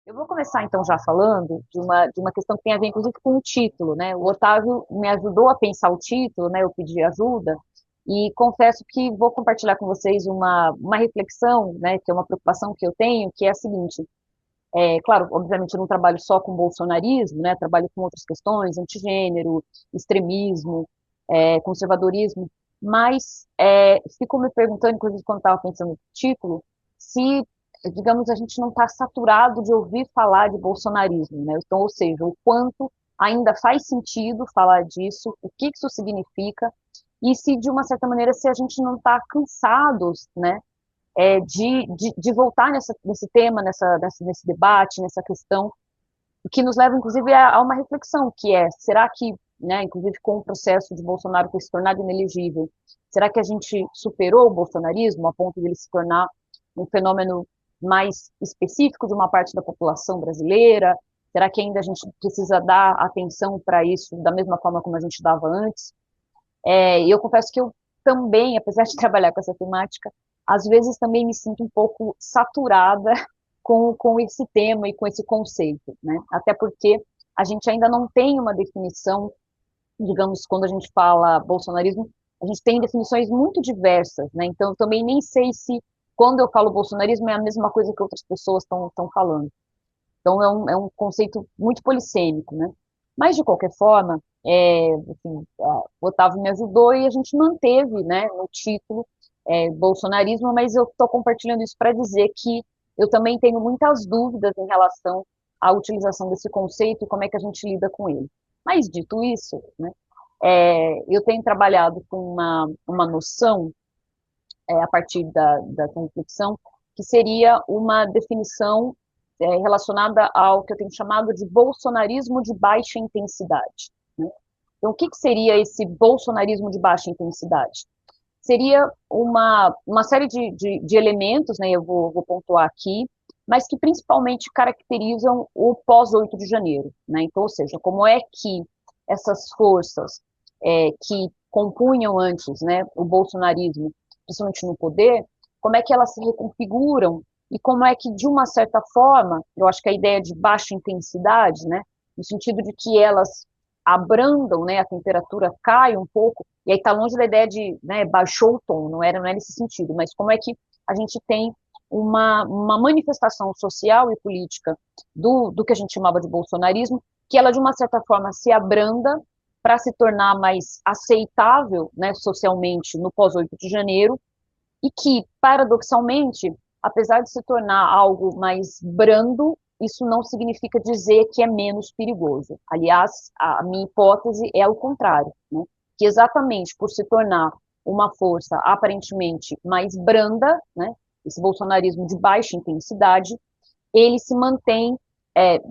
Eu vou começar então já falando de uma questão que tem a ver inclusive com o título, né? O Otávio me ajudou a pensar o título, né? Eu pedi ajuda e confesso que vou compartilhar com vocês uma reflexão, né? Que é uma preocupação que eu tenho, que é a seguinte: claro, obviamente eu não trabalho só com bolsonarismo, né? Trabalho com outras questões, antigênero, extremismo, conservadorismo, mas fico me perguntando, inclusive quando estava pensando no título, se, digamos, a gente não está saturado de ouvir falar de bolsonarismo, né? Então, ou seja, o quanto ainda faz sentido falar disso, o que isso significa, e se, de uma certa maneira, se a gente não está cansados, né? De voltar nesse tema, nesse debate, nessa questão, que nos leva, inclusive, a uma reflexão, que é, será que, né, inclusive com o processo de Bolsonaro ter se tornado inelegível, será que a gente superou o bolsonarismo a ponto de ele se tornar um fenômeno mais específico de uma parte da população brasileira? Será que ainda a gente precisa dar atenção para isso da mesma forma como a gente dava antes? E eu confesso que eu também, apesar de trabalhar com essa temática, às vezes também me sinto um pouco saturada com esse tema e com esse conceito, né? Até porque a gente ainda não tem uma definição, digamos, quando a gente fala bolsonarismo, a gente tem definições muito diversas, né? Então, eu também nem sei se, quando eu falo bolsonarismo, é a mesma coisa que outras pessoas estão falando. Então, é um conceito muito polissêmico, né? Mas, de qualquer forma, assim, o Otávio me ajudou e a gente manteve, né, no título, bolsonarismo, mas eu estou compartilhando isso para dizer que eu também tenho muitas dúvidas em relação à utilização desse conceito e como é que a gente lida com ele. Mas, dito isso, né, eu tenho trabalhado com uma noção, a partir da reflexão, que seria uma definição relacionada ao que eu tenho chamado de bolsonarismo de baixa intensidade, né? Então, o que seria esse bolsonarismo de baixa intensidade? Seria uma série de elementos, né, eu vou pontuar aqui, mas que principalmente caracterizam o pós-8 de janeiro, né? Então, ou seja, como é que essas forças que compunham antes, né, o bolsonarismo, principalmente no poder, como é que elas se reconfiguram e como é que, de uma certa forma, eu acho que a ideia de baixa intensidade, né, no sentido de que elas abrandam, né, a temperatura cai um pouco, e aí está longe da ideia de, né, baixou o tom, não é nesse sentido, mas como é que a gente tem uma manifestação social e política do que a gente chamava de bolsonarismo, que ela, de uma certa forma, se abranda para se tornar mais aceitável, né, socialmente no pós-8 de janeiro, e que, paradoxalmente, apesar de se tornar algo mais brando, isso não significa dizer que é menos perigoso. Aliás, a minha hipótese é o contrário, né? Que exatamente por se tornar uma força aparentemente mais branda, né, esse bolsonarismo de baixa intensidade, ele se mantém,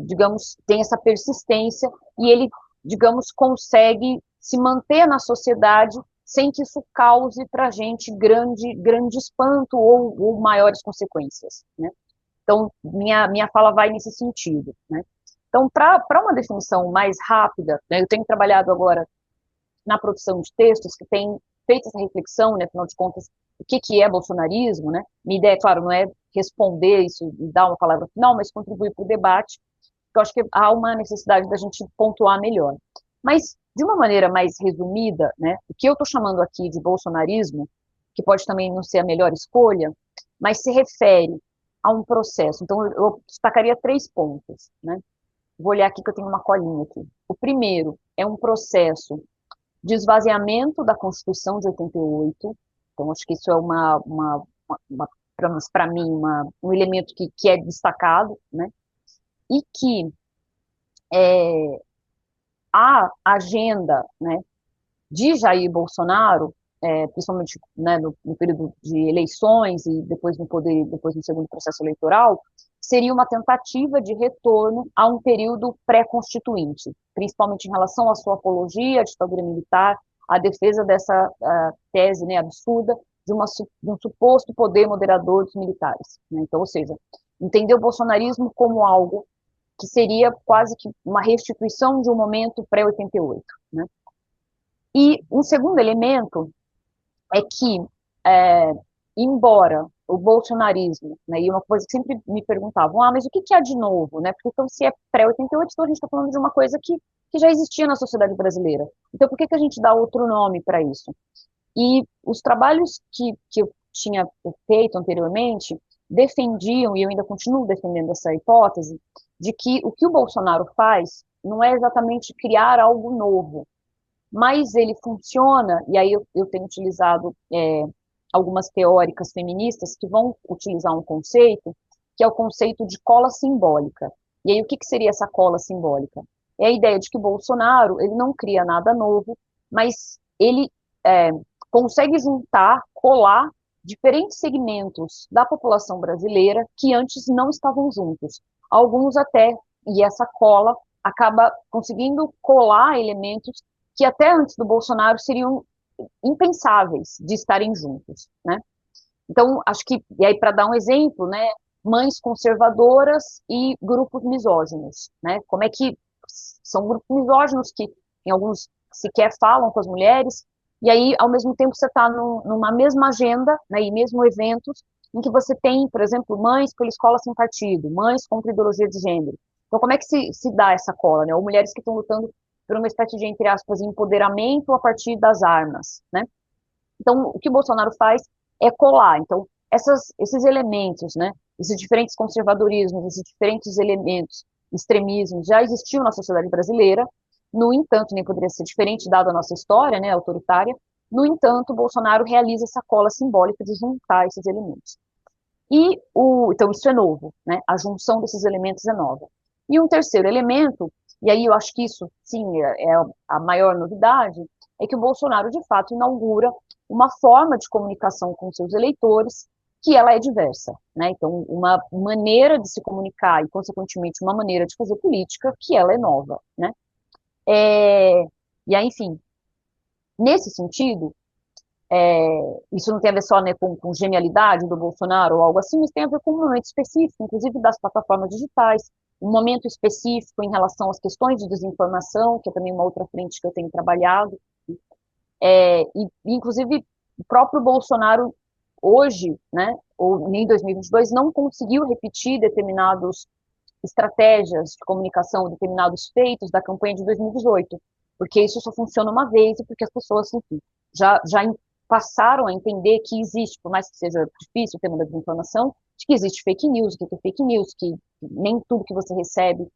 digamos, tem essa persistência e ele, digamos, consegue se manter na sociedade sem que isso cause para a gente grande espanto ou maiores consequências, né? Então, minha fala vai nesse sentido, né? Então, para uma definição mais rápida, né, eu tenho trabalhado agora na produção de textos que tem feito essa reflexão, né, afinal de contas, o que é bolsonarismo, né? Minha ideia, claro, não é responder isso e dar uma palavra final, mas contribuir para o debate, porque eu acho que há uma necessidade da gente pontuar melhor. Mas, de uma maneira mais resumida, né, o que eu estou chamando aqui de bolsonarismo, que pode também não ser a melhor escolha, mas se refere a um processo. Então, eu destacaria 3 pontos, né? Vou olhar aqui que eu tenho uma colinha aqui. O primeiro é um processo de esvaziamento da Constituição de 88. Então, acho que isso é para mim, um elemento que é destacado, né? E que a agenda, né, de Jair Bolsonaro, principalmente, né, no período de eleições e depois no poder, depois no segundo processo eleitoral, seria uma tentativa de retorno a um período pré-constituinte, principalmente em relação à sua apologia à ditadura militar, à defesa dessa tese, né, absurda de um suposto poder moderador dos militares, né? Então, ou seja, entender o bolsonarismo como algo que seria quase que uma restituição de um momento pré-88, né? E um segundo elemento é que, embora o bolsonarismo, né? E uma coisa que sempre me perguntavam, mas o que que há de novo, né? Porque então se é pré-88, então a gente está falando de uma coisa que já existia na sociedade brasileira. Então por que que a gente dá outro nome para isso? E os trabalhos que eu tinha feito anteriormente defendiam, e eu ainda continuo defendendo essa hipótese, de que o Bolsonaro faz não é exatamente criar algo novo, mas ele funciona, e aí eu tenho utilizado algumas teóricas feministas que vão utilizar um conceito, que é o conceito de cola simbólica. E aí o que, que seria essa cola simbólica? É a ideia de que o Bolsonaro, ele não cria nada novo, mas ele é, consegue juntar, colar diferentes segmentos da população brasileira que antes não estavam juntos. Alguns até, e essa cola acaba conseguindo colar elementos que até antes do Bolsonaro seriam impensáveis de estarem juntos, né? Então, acho que, e aí para dar um exemplo, né, mães conservadoras e grupos misóginos, né? Como é que são grupos misóginos que em alguns sequer falam com as mulheres, e aí ao mesmo tempo você está numa mesma agenda, né, e mesmo eventos em que você tem, por exemplo, mães pela escola sem partido, mães contra ideologia de gênero. Então, como é que se dá essa cola, né? Ou mulheres que estão lutando por uma espécie de, entre aspas, empoderamento a partir das armas, né? Então, o que o Bolsonaro faz é colar. Então, esses elementos, né, esses diferentes conservadorismos, esses diferentes elementos, extremismos, já existiam na sociedade brasileira. No entanto, nem poderia ser diferente, dada a nossa história, né, autoritária. No entanto, o Bolsonaro realiza essa cola simbólica de juntar esses elementos. Então, isso é novo, né? A junção desses elementos é nova. E um terceiro elemento, e aí eu acho que isso, sim, é a maior novidade, é que o Bolsonaro, de fato, inaugura uma forma de comunicação com seus eleitores que ela é diversa, né? Então, uma maneira de se comunicar e, consequentemente, uma maneira de fazer política que ela é nova, né? É, e aí, enfim, nesse sentido, isso não tem a ver só, né, com genialidade do Bolsonaro ou algo assim, mas tem a ver com um momento específico, inclusive das plataformas digitais, um momento específico em relação às questões de desinformação, que é também uma outra frente que eu tenho trabalhado, inclusive o próprio Bolsonaro hoje, né, ou em 2022, não conseguiu repetir determinadas estratégias de comunicação, determinados feitos da campanha de 2018, porque isso só funciona uma vez e porque as pessoas, enfim, já passaram a entender que existe, por mais que seja difícil o tema da desinformação, de que existe fake news, que é fake news, que nem tudo que você recebe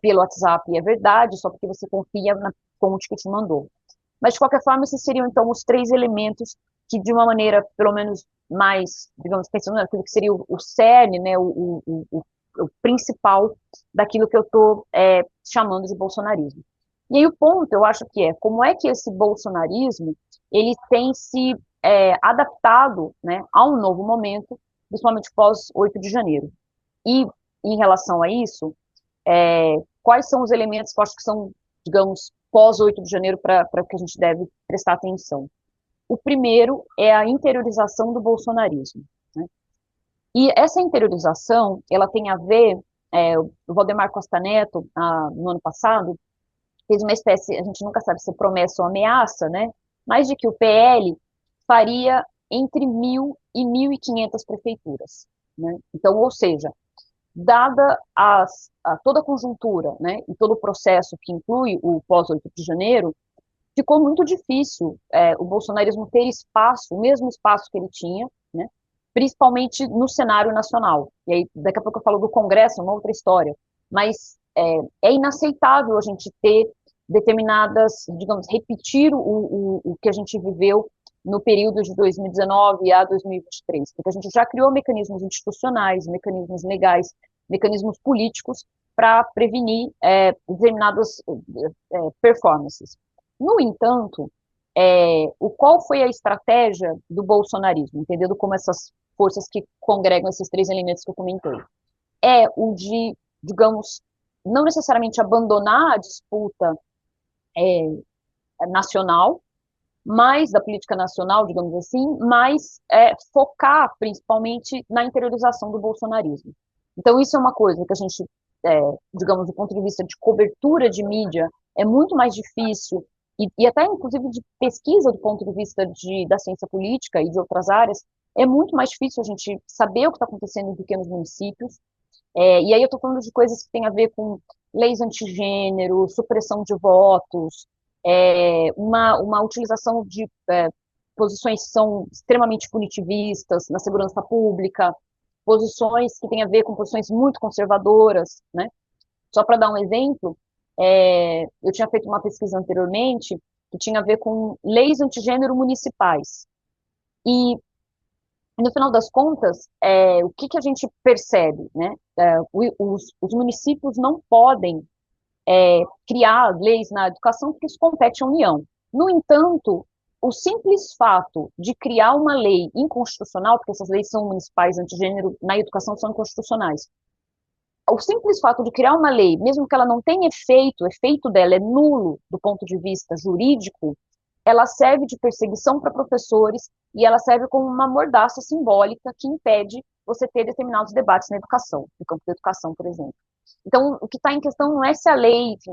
pelo WhatsApp é verdade, só porque você confia na fonte que te mandou. Mas, de qualquer forma, esses seriam, então, os três elementos que, de uma maneira, pelo menos, mais, digamos, pensando naquilo que seria o cerne, né, o principal daquilo que eu estou chamando de bolsonarismo. E aí o ponto, eu acho que como é que esse bolsonarismo, ele tem se adaptado, né, a um novo momento, principalmente pós 8 de janeiro. E, em relação a isso, quais são os elementos que eu acho que são, digamos, pós 8 de janeiro para que a gente deve prestar atenção? O primeiro é a interiorização do bolsonarismo, né? E essa interiorização, ela tem a ver, o Valdemar Costa Neto, no ano passado, fez uma espécie, a gente nunca sabe se é promessa ou ameaça, né? Mas de que o PL faria entre 1.000 e 1.500 prefeituras, né? Então, ou seja, dada toda a conjuntura, né, e todo o processo que inclui o pós-8 de janeiro, ficou muito difícil o bolsonarismo ter espaço, o mesmo espaço que ele tinha, né, principalmente no cenário nacional. E aí, daqui a pouco eu falo do Congresso, uma outra história. Mas é inaceitável a gente ter determinadas, digamos, repetir o que a gente viveu no período de 2019 a 2023, porque a gente já criou mecanismos institucionais, mecanismos legais, mecanismos políticos para prevenir determinadas performances. No entanto, qual foi a estratégia do bolsonarismo, entendendo como essas forças que congregam esses três elementos que eu comentei? É o de, digamos, não necessariamente abandonar a disputa nacional, mais da política nacional, digamos assim, mas focar principalmente na interiorização do bolsonarismo. Então, isso é uma coisa que a gente, digamos, do ponto de vista de cobertura de mídia, é muito mais difícil, e até, inclusive, de pesquisa do ponto de vista da ciência política e de outras áreas, é muito mais difícil a gente saber o que está acontecendo em pequenos municípios. E aí eu estou falando de coisas que têm a ver com leis antigênero, supressão de votos, uma utilização de posições que são extremamente punitivistas na segurança pública, posições que têm a ver com posições muito conservadoras, né? Só para dar um exemplo, eu tinha feito uma pesquisa anteriormente que tinha a ver com leis antigênero municipais. E, no final das contas, o que, que a gente percebe, né? Os municípios não podem criar leis na educação porque isso compete à União. No entanto, o simples fato de criar uma lei inconstitucional, porque essas leis são municipais antigênero na educação são inconstitucionais, o simples fato de criar uma lei, mesmo que ela não tenha efeito, o efeito dela é nulo do ponto de vista jurídico, ela serve de perseguição para professores e ela serve como uma mordaça simbólica que impede você ter determinados debates na educação, no campo da educação, por exemplo. Então, o que está em questão não é se a lei, enfim,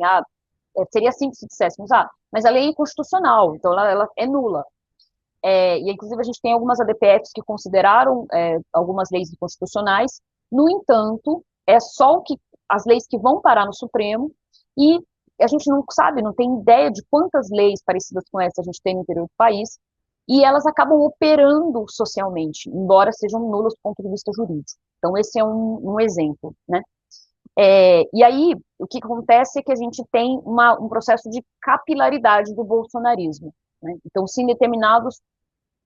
seria assim se disséssemos, mas a lei é constitucional, então ela é nula. E, inclusive, a gente tem algumas ADPFs que consideraram algumas leis inconstitucionais, no entanto, é só as leis que vão parar no Supremo, e a gente não sabe, não tem ideia de quantas leis parecidas com essa a gente tem no interior do país, e elas acabam operando socialmente, embora sejam nulas do ponto de vista jurídico. Então, esse é um exemplo, né? E aí, o que acontece é que a gente tem um processo de capilaridade do bolsonarismo, né? Então, se em determinados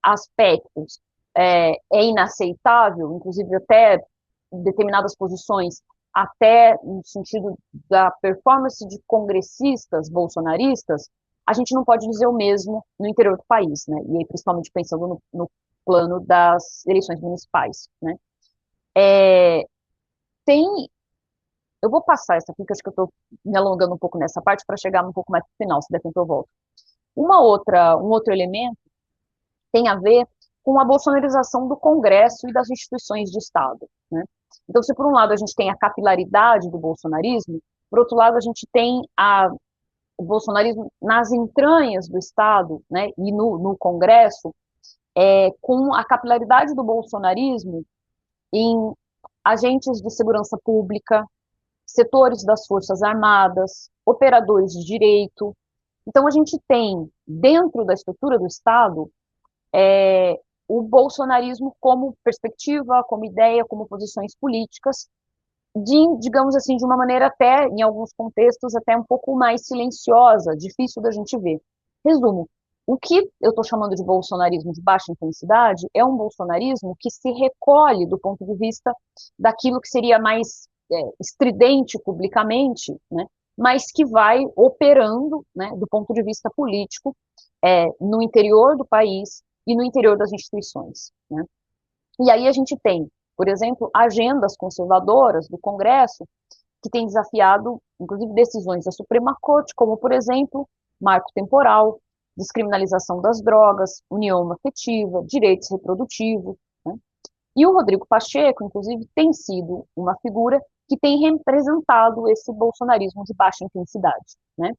aspectos é inaceitável, inclusive até determinadas posições, até no sentido da performance de congressistas bolsonaristas, a gente não pode dizer o mesmo no interior do país, né? E aí, principalmente pensando no plano das eleições municipais, né? Tem, eu vou passar essa aqui, que acho que eu estou me alongando um pouco nessa parte para chegar um pouco mais para o final, se der tempo eu volto. Um outro elemento tem a ver com a bolsonarização do Congresso e das instituições de Estado, né? Então, se por um lado a gente tem a capilaridade do bolsonarismo, por outro lado a gente tem o bolsonarismo nas entranhas do Estado, né, e no Congresso, com a capilaridade do bolsonarismo em agentes de segurança pública, setores das Forças Armadas, operadores de direito. Então, a gente tem, dentro da estrutura do Estado, o bolsonarismo como perspectiva, como ideia, como posições políticas, digamos assim, de uma maneira até, em alguns contextos, até um pouco mais silenciosa, difícil da gente ver. Resumo, o que eu estou chamando de bolsonarismo de baixa intensidade é um bolsonarismo que se recolhe do ponto de vista daquilo que seria mais estridente publicamente, né, mas que vai operando, né, do ponto de vista político, no interior do país e no interior das instituições, né? E aí a gente tem, por exemplo, agendas conservadoras do Congresso que têm desafiado, inclusive, decisões da Suprema Corte, como, por exemplo, marco temporal, descriminalização das drogas, união afetiva, direitos reprodutivos, né? E o Rodrigo Pacheco, inclusive, tem sido uma figura que tem representado esse bolsonarismo de baixa intensidade, né?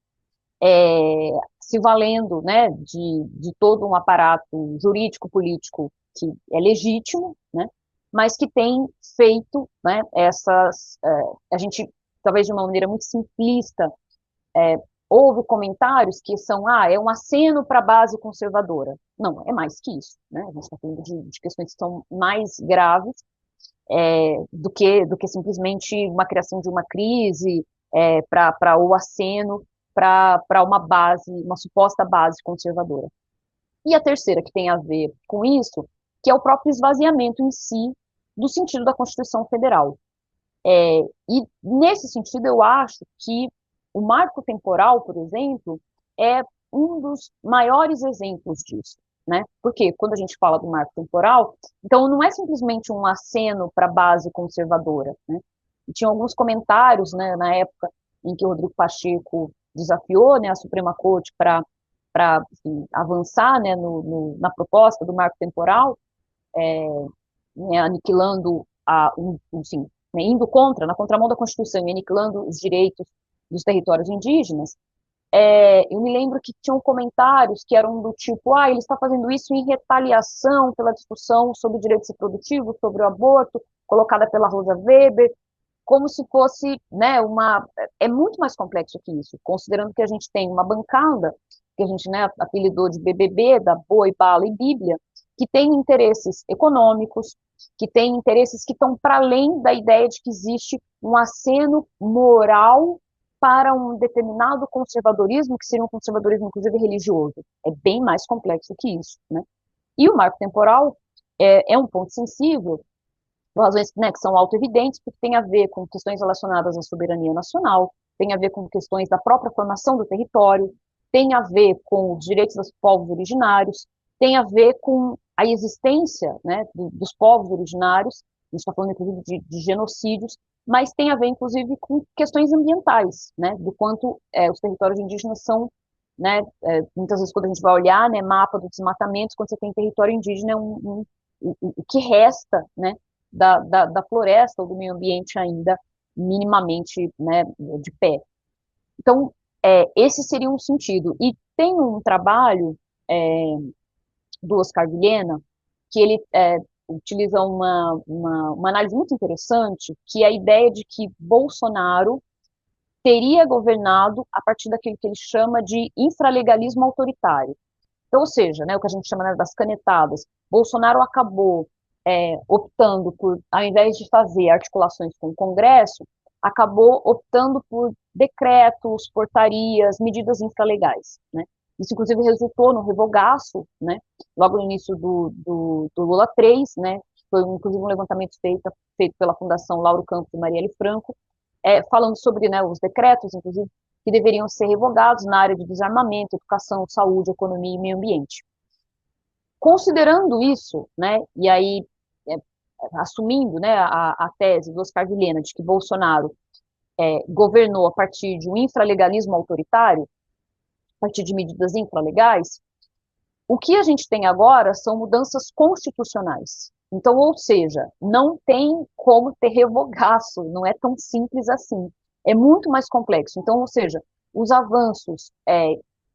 Se valendo, né, de todo um aparato jurídico-político que é legítimo, né, mas que tem feito, né, a gente, talvez de uma maneira muito simplista, houve comentários que são, é um aceno para a base conservadora. Não, é mais que isso, né, a gente está falando de questões que são mais graves, do que simplesmente uma criação de uma crise para o aceno para uma base, uma suposta base conservadora. E a terceira, que tem a ver com isso, que é o próprio esvaziamento em si do sentido da Constituição Federal. E nesse sentido, eu acho que o marco temporal, por exemplo, é um dos maiores exemplos disso, né? Porque quando a gente fala do marco temporal, então não é simplesmente um aceno para a base conservadora, né? E tinha alguns comentários, né, na época em que o Rodrigo Pacheco desafiou, né, a Suprema Corte para avançar, né, na proposta do marco temporal, né, aniquilando assim, né, indo na contramão da Constituição e aniquilando os direitos dos territórios indígenas. eu me lembro que tinham comentários que eram do tipo, ele está fazendo isso em retaliação pela discussão sobre direitos reprodutivos, sobre o aborto, colocada pela Rosa Weber, como se fosse, né, é muito mais complexo que isso, considerando que a gente tem uma bancada, que a gente, né, apelidou de BBB, da Boi, Bala e Bíblia, que tem interesses econômicos, que tem interesses que estão para além da ideia de que existe um aceno moral para um determinado conservadorismo, que seria um conservadorismo, inclusive, religioso. É bem mais complexo que isso, né? E o marco temporal é um ponto sensível, por razões, né, que são auto-evidentes, porque tem a ver com questões relacionadas à soberania nacional, tem a ver com questões da própria formação do território, tem a ver com os direitos dos povos originários, tem a ver com a existência, né, dos povos originários, a gente está falando inclusive de genocídios, mas tem a ver inclusive com questões ambientais, né, do quanto os territórios indígenas são, né, muitas vezes quando a gente vai olhar, né, mapa do desmatamento, quando você tem território indígena, o que resta, né, da floresta ou do meio ambiente ainda minimamente, né, de pé. Então, esse seria um sentido. E tem um trabalho é, do Oscar Vilhena, que ele utiliza uma análise muito interessante, que é a ideia de que Bolsonaro teria governado a partir daquilo que ele chama de infralegalismo autoritário. Então, ou seja, né, o que a gente chama, né, das canetadas, Bolsonaro acabou optando por, ao invés de fazer articulações com o Congresso, acabou optando por decretos, portarias, medidas infralegais, né? Isso, inclusive, resultou no revogaço, né, logo no início do Lula 3, né, foi, inclusive, um levantamento feito pela Fundação Lauro Campos e Marielle Franco, falando sobre, né, os decretos, inclusive, que deveriam ser revogados na área de desarmamento, educação, saúde, economia e meio ambiente. Considerando isso, né, e aí assumindo, né, a tese do Oscar Vilhena de que Bolsonaro governou a partir de um infralegalismo autoritário, a partir de medidas infralegais, o que a gente tem agora são mudanças constitucionais. Então, ou seja, não tem como ter revogaço, não é tão simples assim. É muito mais complexo. Então, ou seja, os avanços,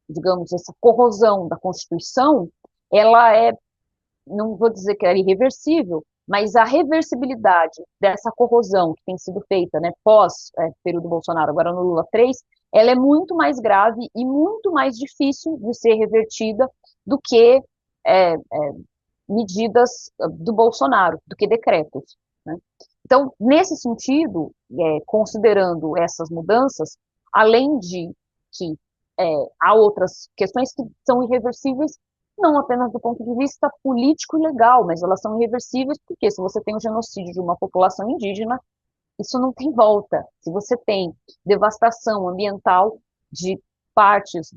digamos, essa corrosão da Constituição, ela não vou dizer que é irreversível, mas a reversibilidade dessa corrosão que tem sido feita, né, pós período Bolsonaro, agora no Lula 3, ela é muito mais grave e muito mais difícil de ser revertida do que medidas do Bolsonaro, do que decretos, né? Então, nesse sentido, considerando essas mudanças, além de que há outras questões que são irreversíveis, não apenas do ponto de vista político e legal, mas elas são irreversíveis porque se você tem o genocídio de uma população indígena, isso não tem volta. Se você tem devastação ambiental de partes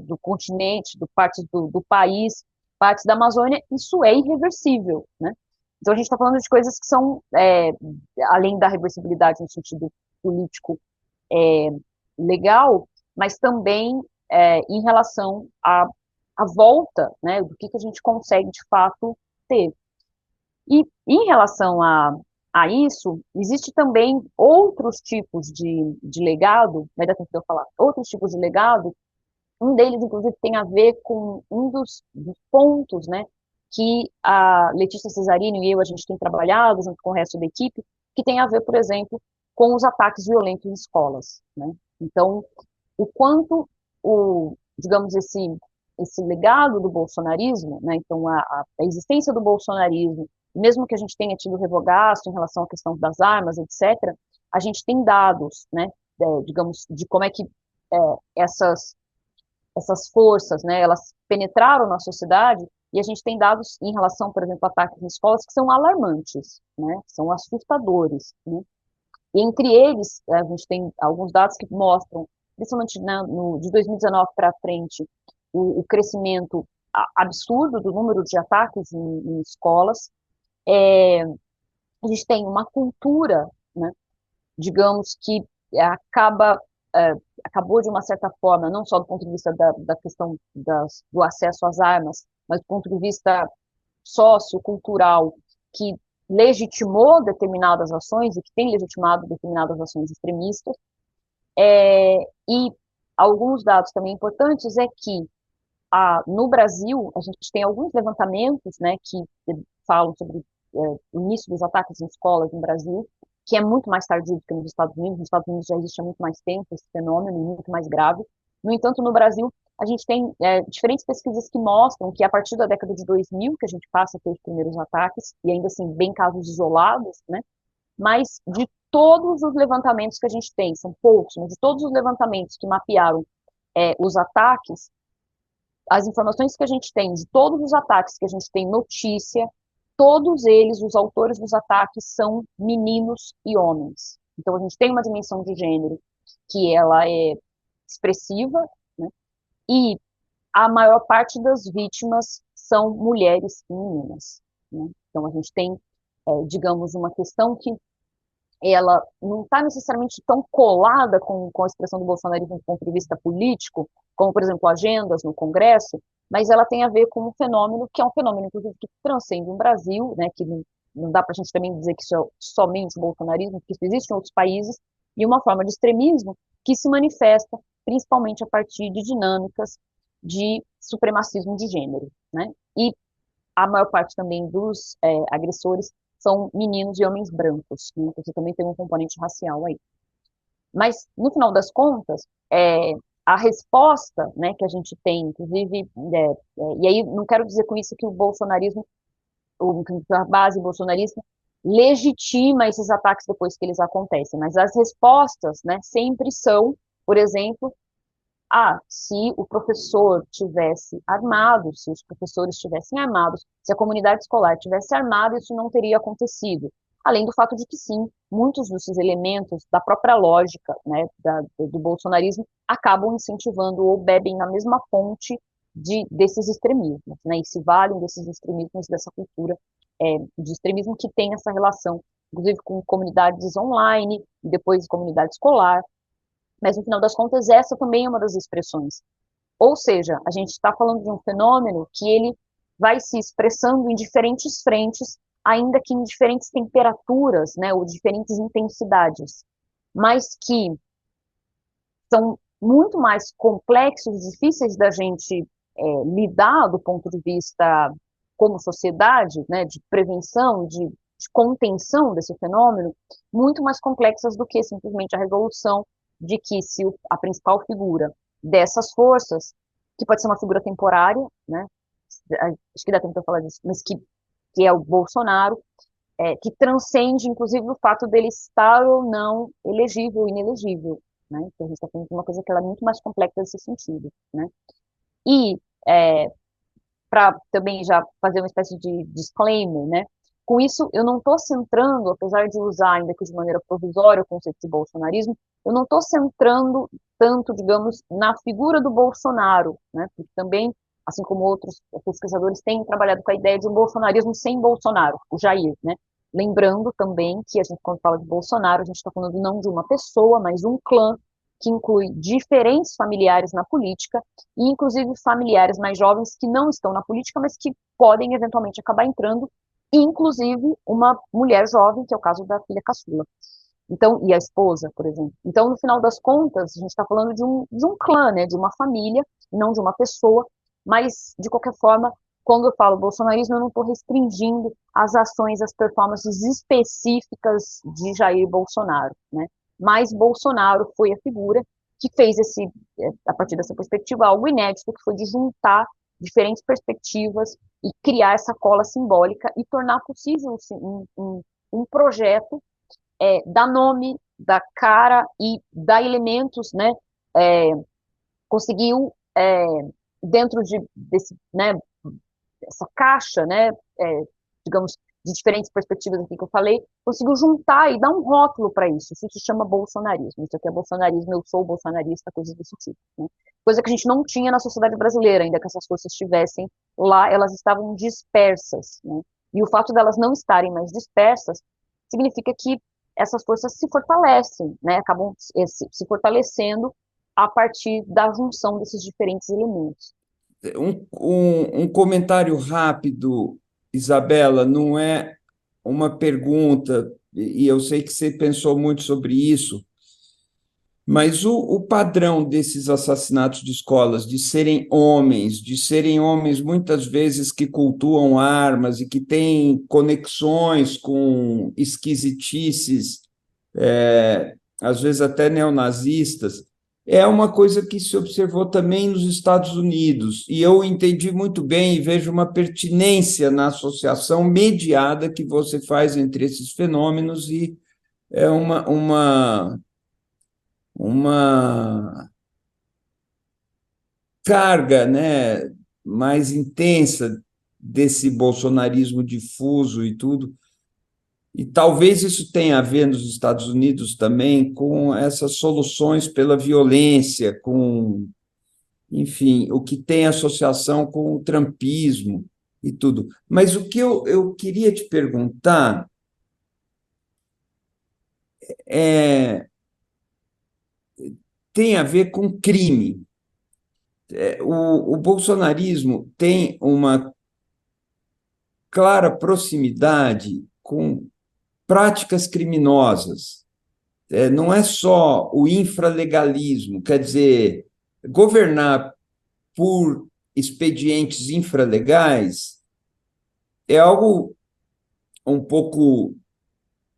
do continente, partes do país, partes da Amazônia, isso é irreversível, né? Então a gente está falando de coisas que são, além da reversibilidade no sentido político é, legal, mas também em relação à volta, né, do que a gente consegue de fato ter. E em relação a isso, existe também outros tipos de legado, vai dar tempo de eu falar, outros tipos de legado, um deles, inclusive, tem a ver com um dos pontos, né, que a Letícia Cesarini e eu, a gente tem trabalhado junto com o resto da equipe, que tem a ver, por exemplo, com os ataques violentos em escolas, né? Então, o quanto digamos, esse legado do bolsonarismo, né, então a existência do bolsonarismo, mesmo que a gente tenha tido revogaço em relação à questão das armas, etc., a gente tem dados, né, digamos, de como é que é, essas, essas forças, né, elas penetraram na sociedade, e a gente tem dados em relação, por exemplo, a ataques em escolas que são alarmantes, né, são assustadores, né? E entre eles, a gente tem alguns dados que mostram, principalmente de 2019 para frente, o crescimento absurdo do número de ataques em escolas. A gente tem uma cultura, né, digamos, que acaba, acabou de uma certa forma, não só do ponto de vista da questão do acesso às armas, mas do ponto de vista sociocultural, que legitimou determinadas ações e que tem legitimado determinadas ações extremistas, e alguns dados também importantes é que no Brasil, a gente tem alguns levantamentos, né, que falam sobre o início dos ataques em escolas no Brasil, que é muito mais tardio do que nos Estados Unidos. Nos Estados Unidos já existe há muito mais tempo esse fenômeno, muito mais grave. No entanto, no Brasil, a gente tem diferentes pesquisas que mostram que a partir da década de 2000 que a gente passa a ter os primeiros ataques, e ainda assim, bem casos isolados, né, mas de todos os levantamentos que a gente tem, são poucos, mas de todos os levantamentos que mapearam os ataques, as informações que a gente tem de todos os ataques que a gente tem notícia, todos eles, os autores dos ataques, são meninos e homens. Então, a gente tem uma dimensão de gênero que ela é expressiva, né? E a maior parte das vítimas são mulheres e meninas, né? Então, a gente tem, digamos, uma questão que ela não está necessariamente tão colada com a expressão do bolsonarismo do ponto de vista político, como, por exemplo, agendas no Congresso, mas ela tem a ver com um fenômeno que é um fenômeno, inclusive, que transcende o Brasil, né, que não dá para a gente também dizer que isso é somente bolsonarismo, porque isso existe em outros países, e uma forma de extremismo que se manifesta principalmente a partir de dinâmicas de supremacismo de gênero, né? E a maior parte também dos agressores são meninos e homens brancos, né? Você também tem um componente racial aí. Mas, no final das contas, a resposta, né, que a gente tem, inclusive, e aí não quero dizer com isso que o bolsonarismo, a base bolsonarista, legitima esses ataques depois que eles acontecem, mas as respostas, né, sempre são, por exemplo, se o professor tivesse armado, se os professores estivessem armados, se a comunidade escolar tivesse armada, isso não teria acontecido. Além do fato de que, sim, muitos desses elementos da própria lógica, né, do bolsonarismo acabam incentivando ou bebem na mesma fonte desses extremismos, né, e se valem desses extremismos, dessa cultura de extremismo que tem essa relação, inclusive com comunidades online, e depois comunidade escolar, mas no final das contas essa também é uma das expressões. Ou seja, a gente está falando de um fenômeno que ele vai se expressando em diferentes frentes, ainda que em diferentes temperaturas, né, ou diferentes intensidades, mas que são muito mais complexos, difíceis da gente lidar do ponto de vista como sociedade, né, de prevenção, de contenção desse fenômeno, muito mais complexas do que simplesmente a resolução de que se a principal figura dessas forças, que pode ser uma figura temporária, né, acho que dá tempo de eu falar disso, mas que é o Bolsonaro, que transcende, inclusive, o fato dele estar ou não elegível, inelegível, né? Então, a gente está falando de uma coisa que ela é muito mais complexa nesse sentido, né? E, para também já fazer uma espécie de disclaimer, né? Com isso, eu não estou centrando, apesar de usar ainda que de maneira provisória o conceito de bolsonarismo, eu não estou centrando tanto, digamos, na figura do Bolsonaro, né? Porque também, assim como outros pesquisadores têm trabalhado com a ideia de um bolsonarismo sem Bolsonaro, o Jair, né? Lembrando também que a gente, quando fala de Bolsonaro, a gente está falando não de uma pessoa, mas um clã que inclui diferentes familiares na política e, inclusive, familiares mais jovens que não estão na política, mas que podem eventualmente acabar entrando, inclusive uma mulher jovem, que é o caso da filha caçula. Então, e a esposa, por exemplo. Então, no final das contas, a gente está falando de um clã, né, de uma família, não de uma pessoa, mas, de qualquer forma, quando eu falo bolsonarismo, eu não estou restringindo as ações, as performances específicas de Jair Bolsonaro, né? Mas Bolsonaro foi a figura que fez a partir dessa perspectiva, algo inédito, que foi de juntar diferentes perspectivas e criar essa cola simbólica e tornar possível um projeto dar nome, dar cara e dar elementos, né, conseguiu, dentro né, dessa caixa, né, digamos, de diferentes perspectivas aqui que eu falei, conseguiu juntar e dar um rótulo para isso. Isso se chama bolsonarismo. Isso aqui é bolsonarismo, eu sou bolsonarista, coisas desse tipo. Né? Coisa que a gente não tinha na sociedade brasileira, ainda que essas forças estivessem lá, elas estavam dispersas. Né? E o fato delas não estarem mais dispersas significa que essas forças se fortalecem, né? Acabam se fortalecendo a partir da junção desses diferentes elementos. Um comentário rápido, Isabela, não é uma pergunta, e eu sei que você pensou muito sobre isso. Mas o padrão desses assassinatos de escolas, de serem homens muitas vezes que cultuam armas e que têm conexões com esquisitices, às vezes até neonazistas, é uma coisa que se observou também nos Estados Unidos. E eu entendi muito bem e vejo uma pertinência na associação mediada que você faz entre esses fenômenos e é uma carga, né, mais intensa desse bolsonarismo difuso e tudo. E talvez isso tenha a ver nos Estados Unidos também com essas soluções pela violência, com, enfim, o que tem associação com o trumpismo e tudo. Mas o que eu queria te perguntar é, tem a ver com crime. O bolsonarismo tem uma clara proximidade com práticas criminosas. Não é só o infralegalismo, quer dizer, governar por expedientes infralegais é algo um pouco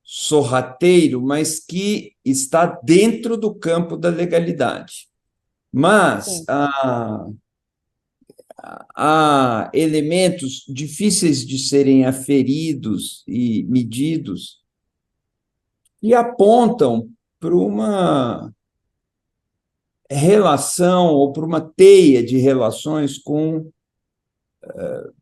sorrateiro, mas que está dentro do campo da legalidade. Mas Sim. há elementos difíceis de serem aferidos e medidos e apontam para uma relação ou para uma teia de relações com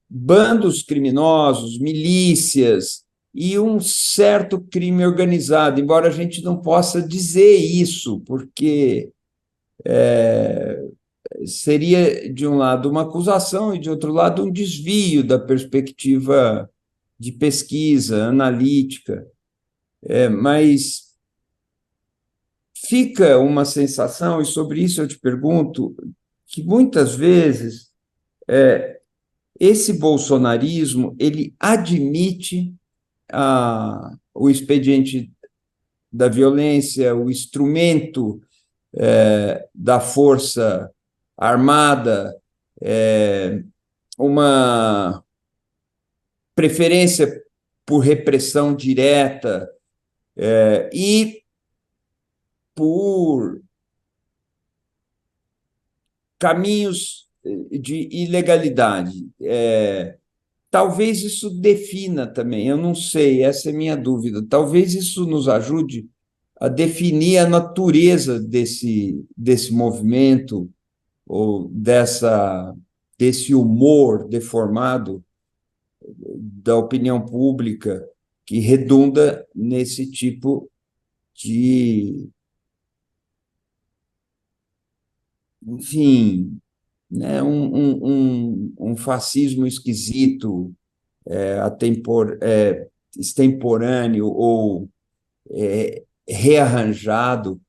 bandos criminosos, milícias e um certo crime organizado, embora a gente não possa dizer isso, porque seria, de um lado, uma acusação e, de outro lado, um desvio da perspectiva de pesquisa analítica. Mas fica uma sensação, e sobre isso eu te pergunto, que muitas vezes esse bolsonarismo ele admite o expediente da violência, o instrumento da força armada, uma preferência por repressão direta e por caminhos de ilegalidade. Talvez isso defina também, eu não sei, essa é a minha dúvida. Talvez isso nos ajude a definir a natureza desse movimento ou desse humor deformado da opinião pública que redunda nesse tipo de, enfim, né, um fascismo esquisito, extemporâneo ou rearranjado,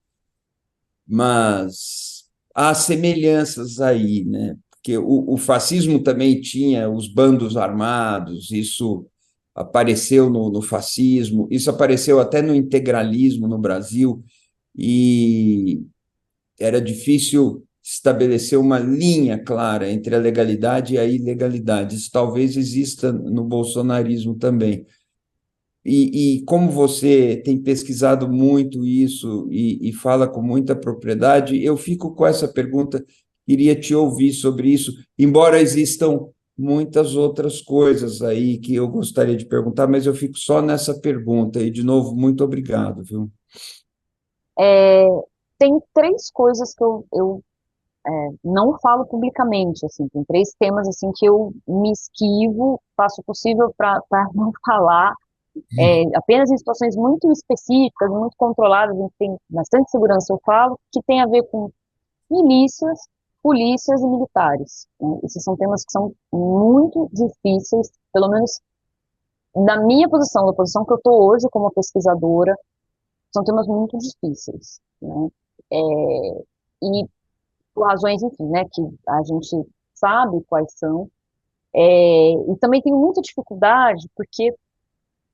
mas há semelhanças aí, né? Porque o fascismo também tinha os bandos armados, isso apareceu no fascismo, isso apareceu até no integralismo no Brasil, e era difícil estabelecer uma linha clara entre a legalidade e a ilegalidade. Isso talvez exista no bolsonarismo também. E como você tem pesquisado muito isso e fala com muita propriedade, eu fico com essa pergunta, queria te ouvir sobre isso, embora existam muitas outras coisas aí que eu gostaria de perguntar, mas eu fico só nessa pergunta. E, de novo, muito obrigado, viu? É, tem três coisas que eu não falo publicamente, assim, tem três temas, assim, que eu me esquivo, faço o possível para não falar, apenas em situações muito específicas, muito controladas, em que tem bastante segurança eu falo, que tem a ver com milícias, polícias e militares, né? Esses são temas que são muito difíceis, pelo menos na minha posição, na posição que eu estou hoje como pesquisadora, são temas muito difíceis, né? É, e por razões, enfim, né, que a gente sabe quais são. E também tenho muita dificuldade, porque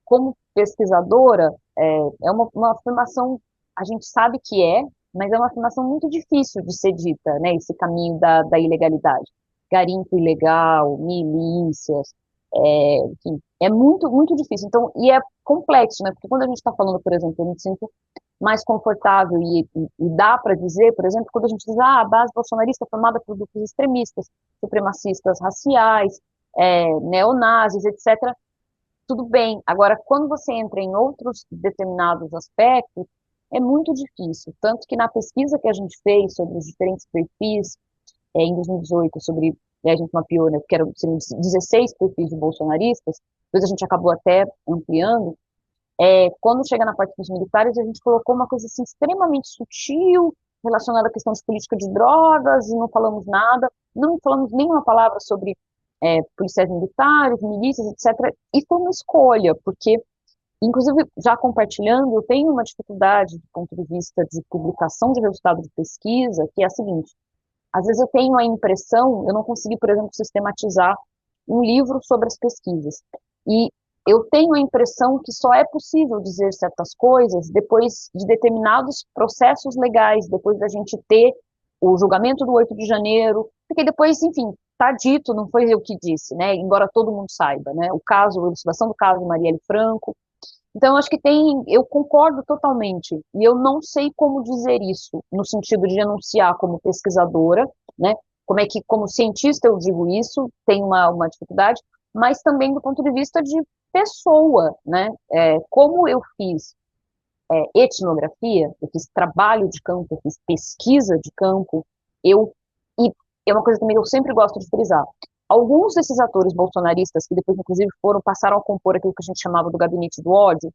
como pesquisadora, é uma afirmação, a gente sabe que é, mas é uma afirmação muito difícil de ser dita, né? Esse caminho da ilegalidade. Garimpo ilegal, milícias, enfim, é muito, muito difícil. Então, e é complexo, né? Porque quando a gente está falando, por exemplo, eu me sinto mais confortável e dá para dizer, por exemplo, quando a gente diz, a base bolsonarista é formada por grupos extremistas, supremacistas raciais, neonazis, etc., tudo bem. Agora, quando você entra em outros determinados aspectos, é muito difícil. Tanto que na pesquisa que a gente fez sobre os diferentes perfis, em 2018, sobre, a gente mapeou, né, porque eram 16 perfis de bolsonaristas, depois a gente acabou até ampliando, quando chega na parte dos militares, a gente colocou uma coisa assim, extremamente sutil, relacionada à questão de política de drogas, e não falamos nada, não falamos nenhuma palavra sobre policiais militares, milícias, etc. E foi uma escolha, porque, inclusive, já compartilhando, eu tenho uma dificuldade do ponto de vista de publicação de resultado de pesquisa, que é a seguinte: às vezes eu tenho a impressão, eu não consegui, por exemplo, sistematizar um livro sobre as pesquisas. E eu tenho a impressão que só é possível dizer certas coisas depois de determinados processos legais, depois da gente ter o julgamento do 8 de janeiro, porque depois, enfim, está dito, não foi eu que disse, né? Embora todo mundo saiba, né? O caso, a elucidação do caso de Marielle Franco. Então, acho que eu concordo totalmente, e eu não sei como dizer isso, no sentido de enunciar como pesquisadora, né, como cientista eu digo isso, tem uma dificuldade, mas também do ponto de vista de pessoa, né, como eu fiz etnografia, eu fiz trabalho de campo, eu fiz pesquisa de campo, e é uma coisa também que eu sempre gosto de frisar. Alguns desses atores bolsonaristas, que depois, inclusive, passaram a compor aquilo que a gente chamava do gabinete do ódio,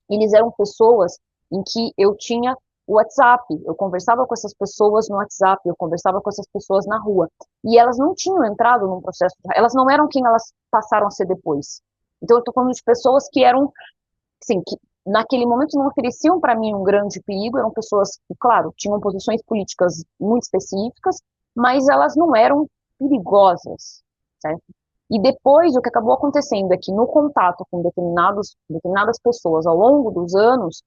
eles eram pessoas em que eu tinha o WhatsApp, eu conversava com essas pessoas no WhatsApp, eu conversava com essas pessoas na rua, e elas não tinham entrado num processo, elas não eram quem elas passaram a ser depois. Então, eu estou falando de pessoas que eram, assim, que naquele momento não ofereciam para mim um grande perigo, eram pessoas que, claro, tinham posições políticas muito específicas, mas elas não eram perigosas, certo? E depois, o que acabou acontecendo é que no contato com determinadas pessoas ao longo dos anos,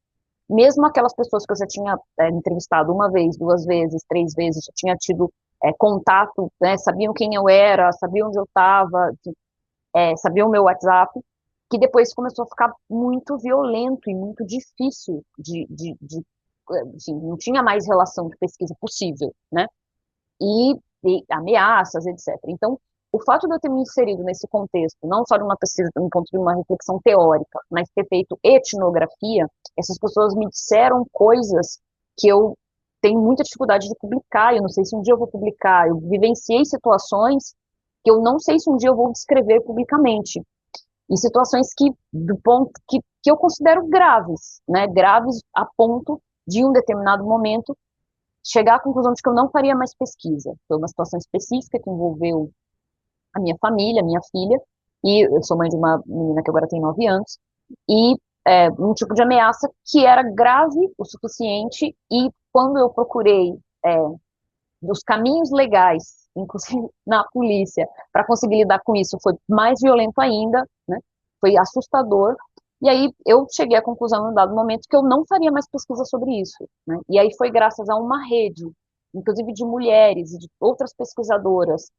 mesmo aquelas pessoas que eu já tinha entrevistado uma vez, duas vezes, três vezes, já tinha tido contato, né, sabiam quem eu era, sabiam onde eu estava, sabiam o meu WhatsApp, que depois começou a ficar muito violento e muito difícil assim, não tinha mais relação de pesquisa possível, né? E ameaças, etc. Então, o fato de eu ter me inserido nesse contexto, não só de uma pesquisa, de um ponto de uma reflexão teórica, mas ter feito etnografia, essas pessoas me disseram coisas que eu tenho muita dificuldade de publicar, eu não sei se um dia eu vou publicar, eu vivenciei situações que eu não sei se um dia eu vou descrever publicamente, e situações do ponto que eu considero graves, né, graves a ponto de um determinado momento chegar à conclusão de que eu não faria mais pesquisa. Foi uma situação específica que envolveu a minha família, a minha filha, e eu sou mãe de uma menina que agora tem 9 anos, e um tipo de ameaça que era grave o suficiente, e quando eu procurei dos caminhos legais, inclusive na polícia, para conseguir lidar com isso, foi mais violento ainda, né? Foi assustador. E aí eu cheguei à conclusão, em um dado momento, que eu não faria mais pesquisa sobre isso, né? E aí foi graças a uma rede, inclusive de mulheres e de outras pesquisadoras,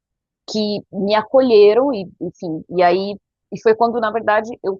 que me acolheram, e, enfim, e aí e foi quando, na verdade, eu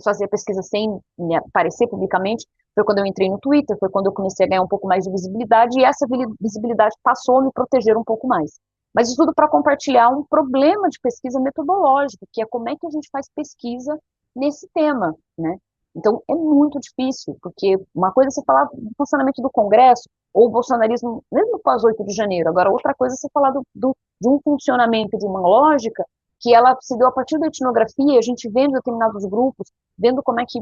fazia pesquisa sem me aparecer publicamente, foi quando eu entrei no Twitter, foi quando eu comecei a ganhar um pouco mais de visibilidade, e essa visibilidade passou a me proteger um pouco mais. Mas isso tudo para compartilhar um problema de pesquisa metodológica, que é como é que a gente faz pesquisa nesse tema, né? Então, é muito difícil, porque uma coisa é você falar do funcionamento do Congresso, ou o bolsonarismo, mesmo pós 8 de janeiro, agora outra coisa é você falar de um funcionamento, de uma lógica, que ela se deu a partir da etnografia, a gente vendo determinados grupos, vendo como é que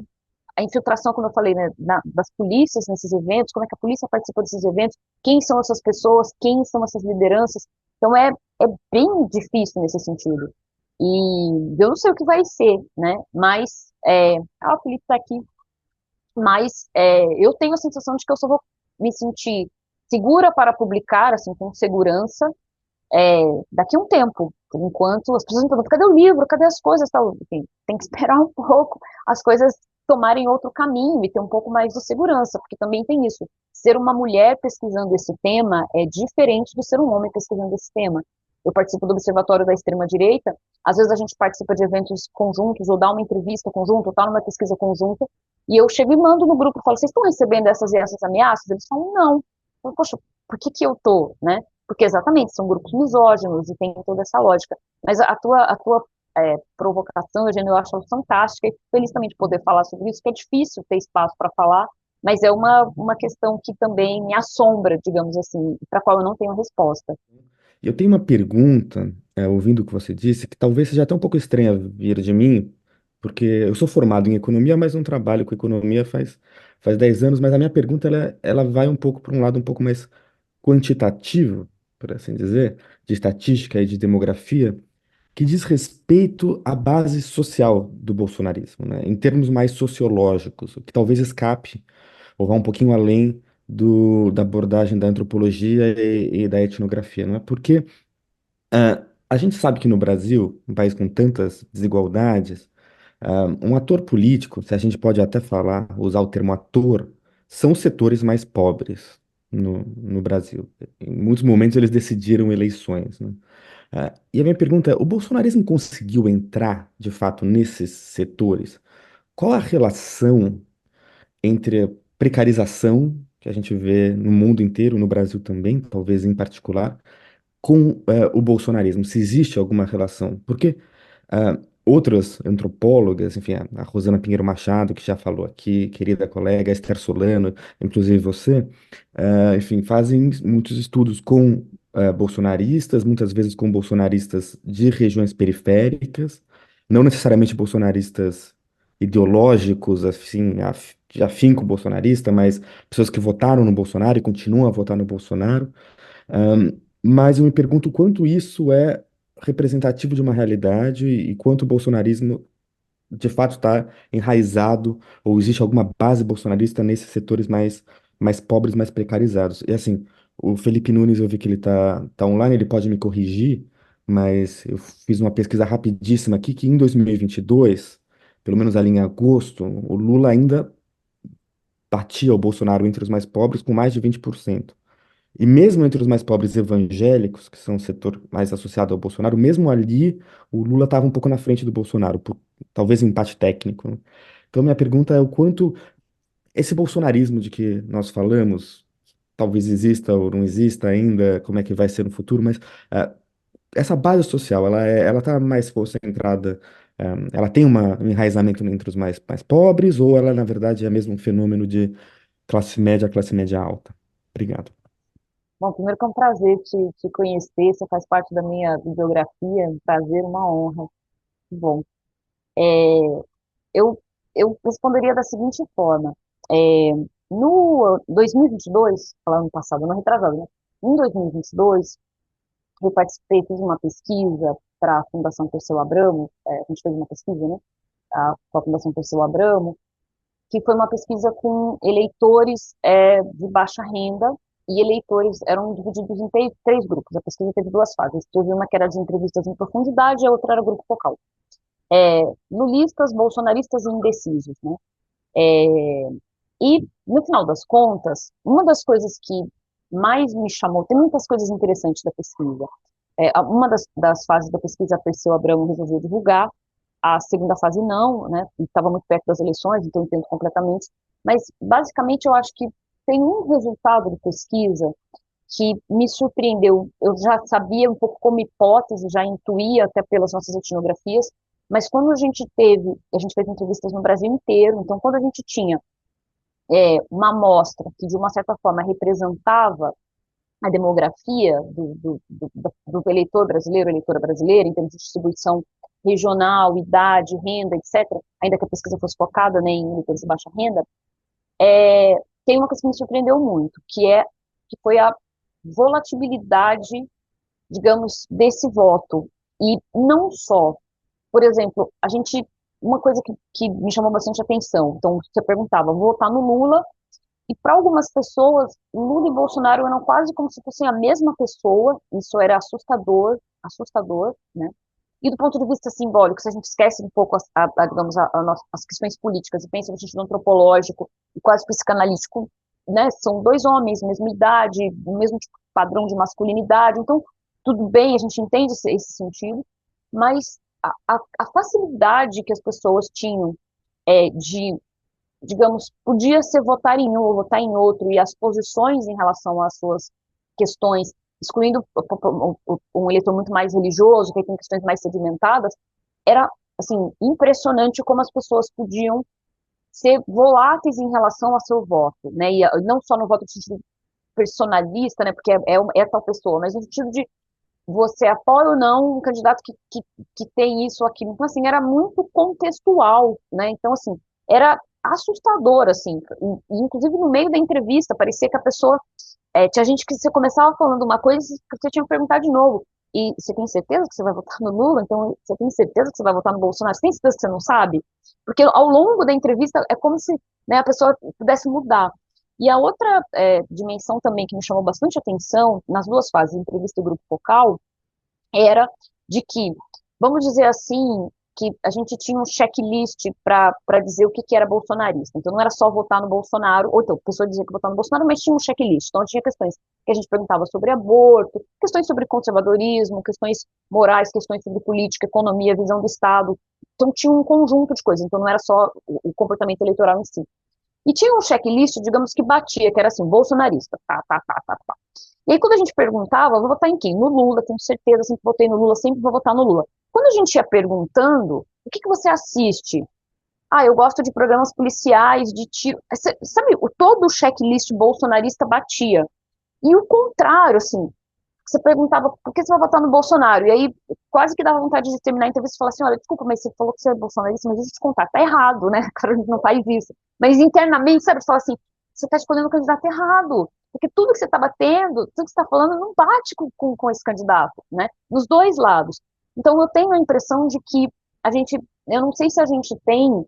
a infiltração, como eu falei, né, das polícias nesses eventos, como é que a polícia participa desses eventos, quem são essas pessoas, quem são essas lideranças. Então, é bem difícil nesse sentido. E eu não sei o que vai ser, né, mas, o Felipe está aqui, mas eu tenho a sensação de que eu só vou me sentir segura para publicar, assim, com segurança, daqui a um tempo. Por enquanto, as pessoas me perguntam, cadê o livro, cadê as coisas, tal. Enfim, tem que esperar um pouco as coisas tomarem outro caminho e ter um pouco mais de segurança, porque também tem isso. Ser uma mulher pesquisando esse tema é diferente de ser um homem pesquisando esse tema. Eu participo do Observatório da Extrema-Direita, às vezes a gente participa de eventos conjuntos, ou dá uma entrevista conjunta, ou tá numa pesquisa conjunta, e eu chego e mando no grupo, e falo, vocês estão recebendo essas e essas ameaças? Eles falam, não. Eu falo, poxa, por que que eu tô, né? Porque exatamente, são grupos misóginos e tem toda essa lógica. Mas a tua provocação, Eugênio, eu acho ela fantástica, e feliz também de poder falar sobre isso, que é difícil ter espaço para falar, mas é uma questão que também me assombra, digamos assim, para a qual eu não tenho resposta. Eu tenho uma pergunta, ouvindo o que você disse, que talvez seja até um pouco estranha vir de mim, porque eu sou formado em economia, mas não trabalho com economia faz 10 anos, mas a minha pergunta ela vai um pouco para um lado um pouco mais quantitativo, por assim dizer, de estatística e de demografia, que diz respeito à base social do bolsonarismo, né, em termos mais sociológicos, o que talvez escape ou vá um pouquinho além da abordagem da antropologia e da etnografia, não é? Porque a gente sabe que no Brasil, um país com tantas desigualdades, um ator político, se a gente pode até falar, usar o termo ator, são os setores mais pobres no Brasil. Em muitos momentos eles decidiram eleições, né? E a minha pergunta é: o bolsonarismo conseguiu entrar, de fato, nesses setores? Qual a relação entre a precarização que a gente vê no mundo inteiro, no Brasil também, talvez em particular, com o bolsonarismo? Se existe alguma relação? Porque outras antropólogas, enfim, a Rosana Pinheiro Machado, que já falou aqui, querida colega, a Esther Solano, inclusive você, enfim, fazem muitos estudos com bolsonaristas, muitas vezes com bolsonaristas de regiões periféricas, não necessariamente bolsonaristas ideológicos, assim, de afinco bolsonarista, mas pessoas que votaram no Bolsonaro e continuam a votar no Bolsonaro. Mas eu me pergunto quanto isso é representativo de uma realidade e quanto o bolsonarismo de fato está enraizado ou existe alguma base bolsonarista nesses setores mais pobres, mais precarizados. E assim, o Felipe Nunes, eu vi que ele tá online, ele pode me corrigir, mas eu fiz uma pesquisa rapidíssima aqui que em 2022, pelo menos ali em agosto, o Lula ainda batia o Bolsonaro entre os mais pobres com mais de 20%. E mesmo entre os mais pobres evangélicos, que são o setor mais associado ao Bolsonaro, mesmo ali o Lula estava um pouco na frente do Bolsonaro, por talvez um empate técnico, né? Então minha pergunta é o quanto esse bolsonarismo de que nós falamos, talvez exista ou não exista ainda, como é que vai ser no futuro, mas essa base social, ela está mais concentrada, ela tem um enraizamento entre os mais pobres, ou ela, na verdade, é mesmo um fenômeno de classe média alta? Obrigado. Bom, primeiro que é um prazer te conhecer, você faz parte da minha bibliografia, um prazer, uma honra. Bom, eu, eu responderia da seguinte forma. É, no 2022, falando no passado, não retrasado, né? Em 2022, eu participei, fiz uma pesquisa para a Fundação Perseu Abramo, a gente fez uma pesquisa, né? Com a Fundação Perseu Abramo, que foi uma pesquisa com eleitores de baixa renda, e eleitores eram divididos em três grupos. A pesquisa teve duas fases. Teve uma que era de entrevistas em profundidade, e a outra era grupo focal. Lulistas, bolsonaristas e indecisos, né? É, e, no final das contas, uma das coisas que mais me chamou, tem muitas coisas interessantes da pesquisa. Uma das fases da pesquisa, a Perseu Abramo resolveu divulgar, a segunda fase não, né? Estava muito perto das eleições, então eu entendo completamente. Mas, basicamente, eu acho que tem um resultado de pesquisa que me surpreendeu. Eu já sabia um pouco como hipótese, já intuía até pelas nossas etnografias, mas quando a gente fez entrevistas no Brasil inteiro, então quando a gente tinha uma amostra que, de uma certa forma, representava a demografia do eleitor brasileiro, eleitora brasileira, em termos de distribuição regional, idade, renda, etc., ainda que a pesquisa fosse focada, né, em eleitores de baixa renda, tem uma coisa que me surpreendeu muito, que foi a volatilidade, digamos, desse voto. E não só, por exemplo, uma coisa que me chamou bastante atenção, então você perguntava, vou votar no Lula, e para algumas pessoas, Lula e Bolsonaro eram quase como se fossem a mesma pessoa, isso era assustador, assustador, né? E do ponto de vista simbólico, se a gente esquece um pouco digamos, as questões políticas e pensa no sentido antropológico e quase psicanalítico, né? São dois homens, mesma idade, o mesmo tipo, padrão de masculinidade, então tudo bem, a gente entende esse sentido, mas a facilidade que as pessoas tinham de, digamos, podia ser votar em um ou votar em outro, e as posições em relação às suas questões, excluindo um eleitor muito mais religioso, que tem questões mais sedimentadas, era, assim, impressionante como as pessoas podiam ser voláteis em relação ao seu voto, né, e não só no voto no sentido personalista, né, porque é tal pessoa, mas no sentido de você apoia ou não um candidato que tem isso ou aquilo. Então, assim, era muito contextual, né? Então, assim, era assustador, assim. E, inclusive, no meio da entrevista, parecia que a pessoa... tinha gente que você começava falando uma coisa e você tinha que perguntar de novo. E você tem certeza que você vai votar no Lula? Então, você tem certeza que você vai votar no Bolsonaro? Você tem certeza que você não sabe? Porque ao longo da entrevista é como se, né, a pessoa pudesse mudar. E a outra dimensão também que me chamou bastante atenção, nas duas fases, entrevista e grupo focal, era de que, vamos dizer assim, que a gente tinha um checklist para dizer o que era bolsonarista. Então, não era só votar no Bolsonaro, ou então, a pessoa dizia que votar no Bolsonaro, mas tinha um checklist. Então, tinha questões que a gente perguntava sobre aborto, questões sobre conservadorismo, questões morais, questões sobre política, economia, visão do Estado. Então, tinha um conjunto de coisas. Então, não era só o comportamento eleitoral em si. E tinha um checklist, digamos, que batia, que era assim, bolsonarista, tá, tá, tá, tá, tá. E aí, quando a gente perguntava, vou votar em quem? No Lula, tenho certeza, sempre votei no Lula, sempre vou votar no Lula. Quando a gente ia perguntando, o que você assiste? Ah, eu gosto de programas policiais, de tiro. Sabe, todo o checklist bolsonarista batia. E o contrário, assim, você perguntava por que você vai votar no Bolsonaro? E aí, quase que dava vontade de terminar a entrevista e falar assim: olha, desculpa, mas você falou que você é bolsonarista, mas deixa eu te contar, tá errado, né? Claro, a gente não faz isso. Mas internamente, sabe, você fala assim: você está escolhendo o candidato errado. Porque tudo que você está batendo, tudo que você está falando, não bate com esse candidato, né? Nos dois lados. Então, eu tenho a impressão de que a gente, eu não sei se a gente tem,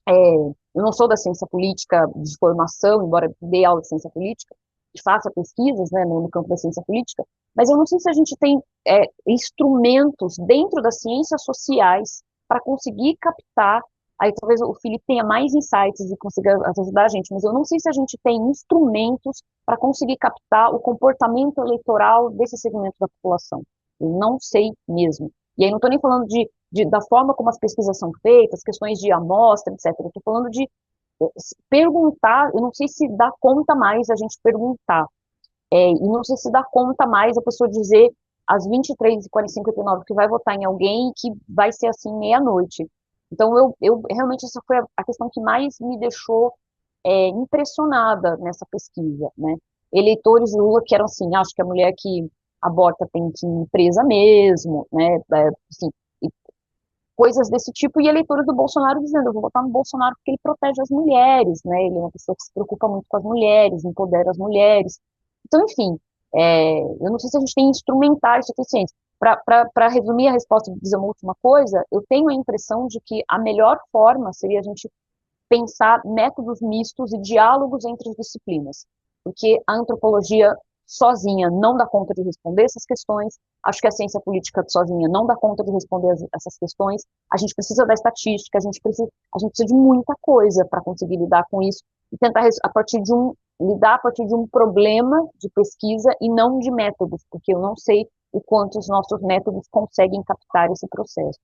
eu não sou da ciência política de formação, embora dê aula de ciência política, e faça pesquisas, né, no campo da ciência política, mas eu não sei se a gente tem instrumentos dentro das ciências sociais para conseguir captar, aí talvez o Felipe tenha mais insights e consiga ajudar a gente, mas eu não sei se a gente tem instrumentos para conseguir captar o comportamento eleitoral desse segmento da população. Eu não sei mesmo. E aí não estou nem falando da forma como as pesquisas são feitas, questões de amostra, etc. Eu estou falando de perguntar, eu não sei se dá conta mais a gente perguntar, e não sei se dá conta mais a pessoa dizer às 23h45, que vai votar em alguém que vai ser assim meia-noite. Então, eu realmente essa foi a questão que mais me deixou impressionada nessa pesquisa, né? Eleitores de Lula que eram assim, acho que a mulher que aborta tem que ir presa mesmo, né? Assim, coisas desse tipo, e eleitores do Bolsonaro dizendo, eu vou votar no Bolsonaro porque ele protege as mulheres, né? Ele é uma pessoa que se preocupa muito com as mulheres, empodera as mulheres. Então, enfim, eu não sei se a gente tem instrumentais suficientes. Para resumir a resposta e dizer uma última coisa, eu tenho a impressão de que a melhor forma seria a gente pensar métodos mistos e diálogos entre as disciplinas, porque a antropologia sozinha não dá conta de responder essas questões, acho que a ciência política sozinha não dá conta de responder essas questões, a gente precisa da estatística, a gente precisa de muita coisa para conseguir lidar com isso e tentar lidar a partir de um problema de pesquisa e não de métodos, porque eu não sei o quanto os nossos métodos conseguem captar esse processo.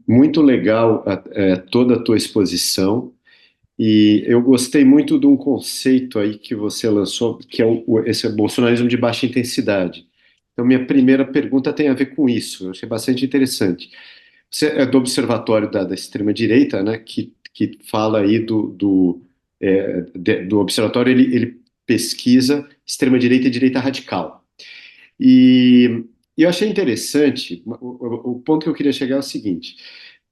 Muito legal toda a tua exposição, e eu gostei muito de um conceito aí que você lançou, que é esse bolsonarismo de baixa intensidade. Então, minha primeira pergunta tem a ver com isso, eu achei bastante interessante. Você é do Observatório da Extrema-Direita, né, que fala aí do Observatório, ele pesquisa extrema-direita e direita radical. E eu achei interessante, o ponto que eu queria chegar é o seguinte: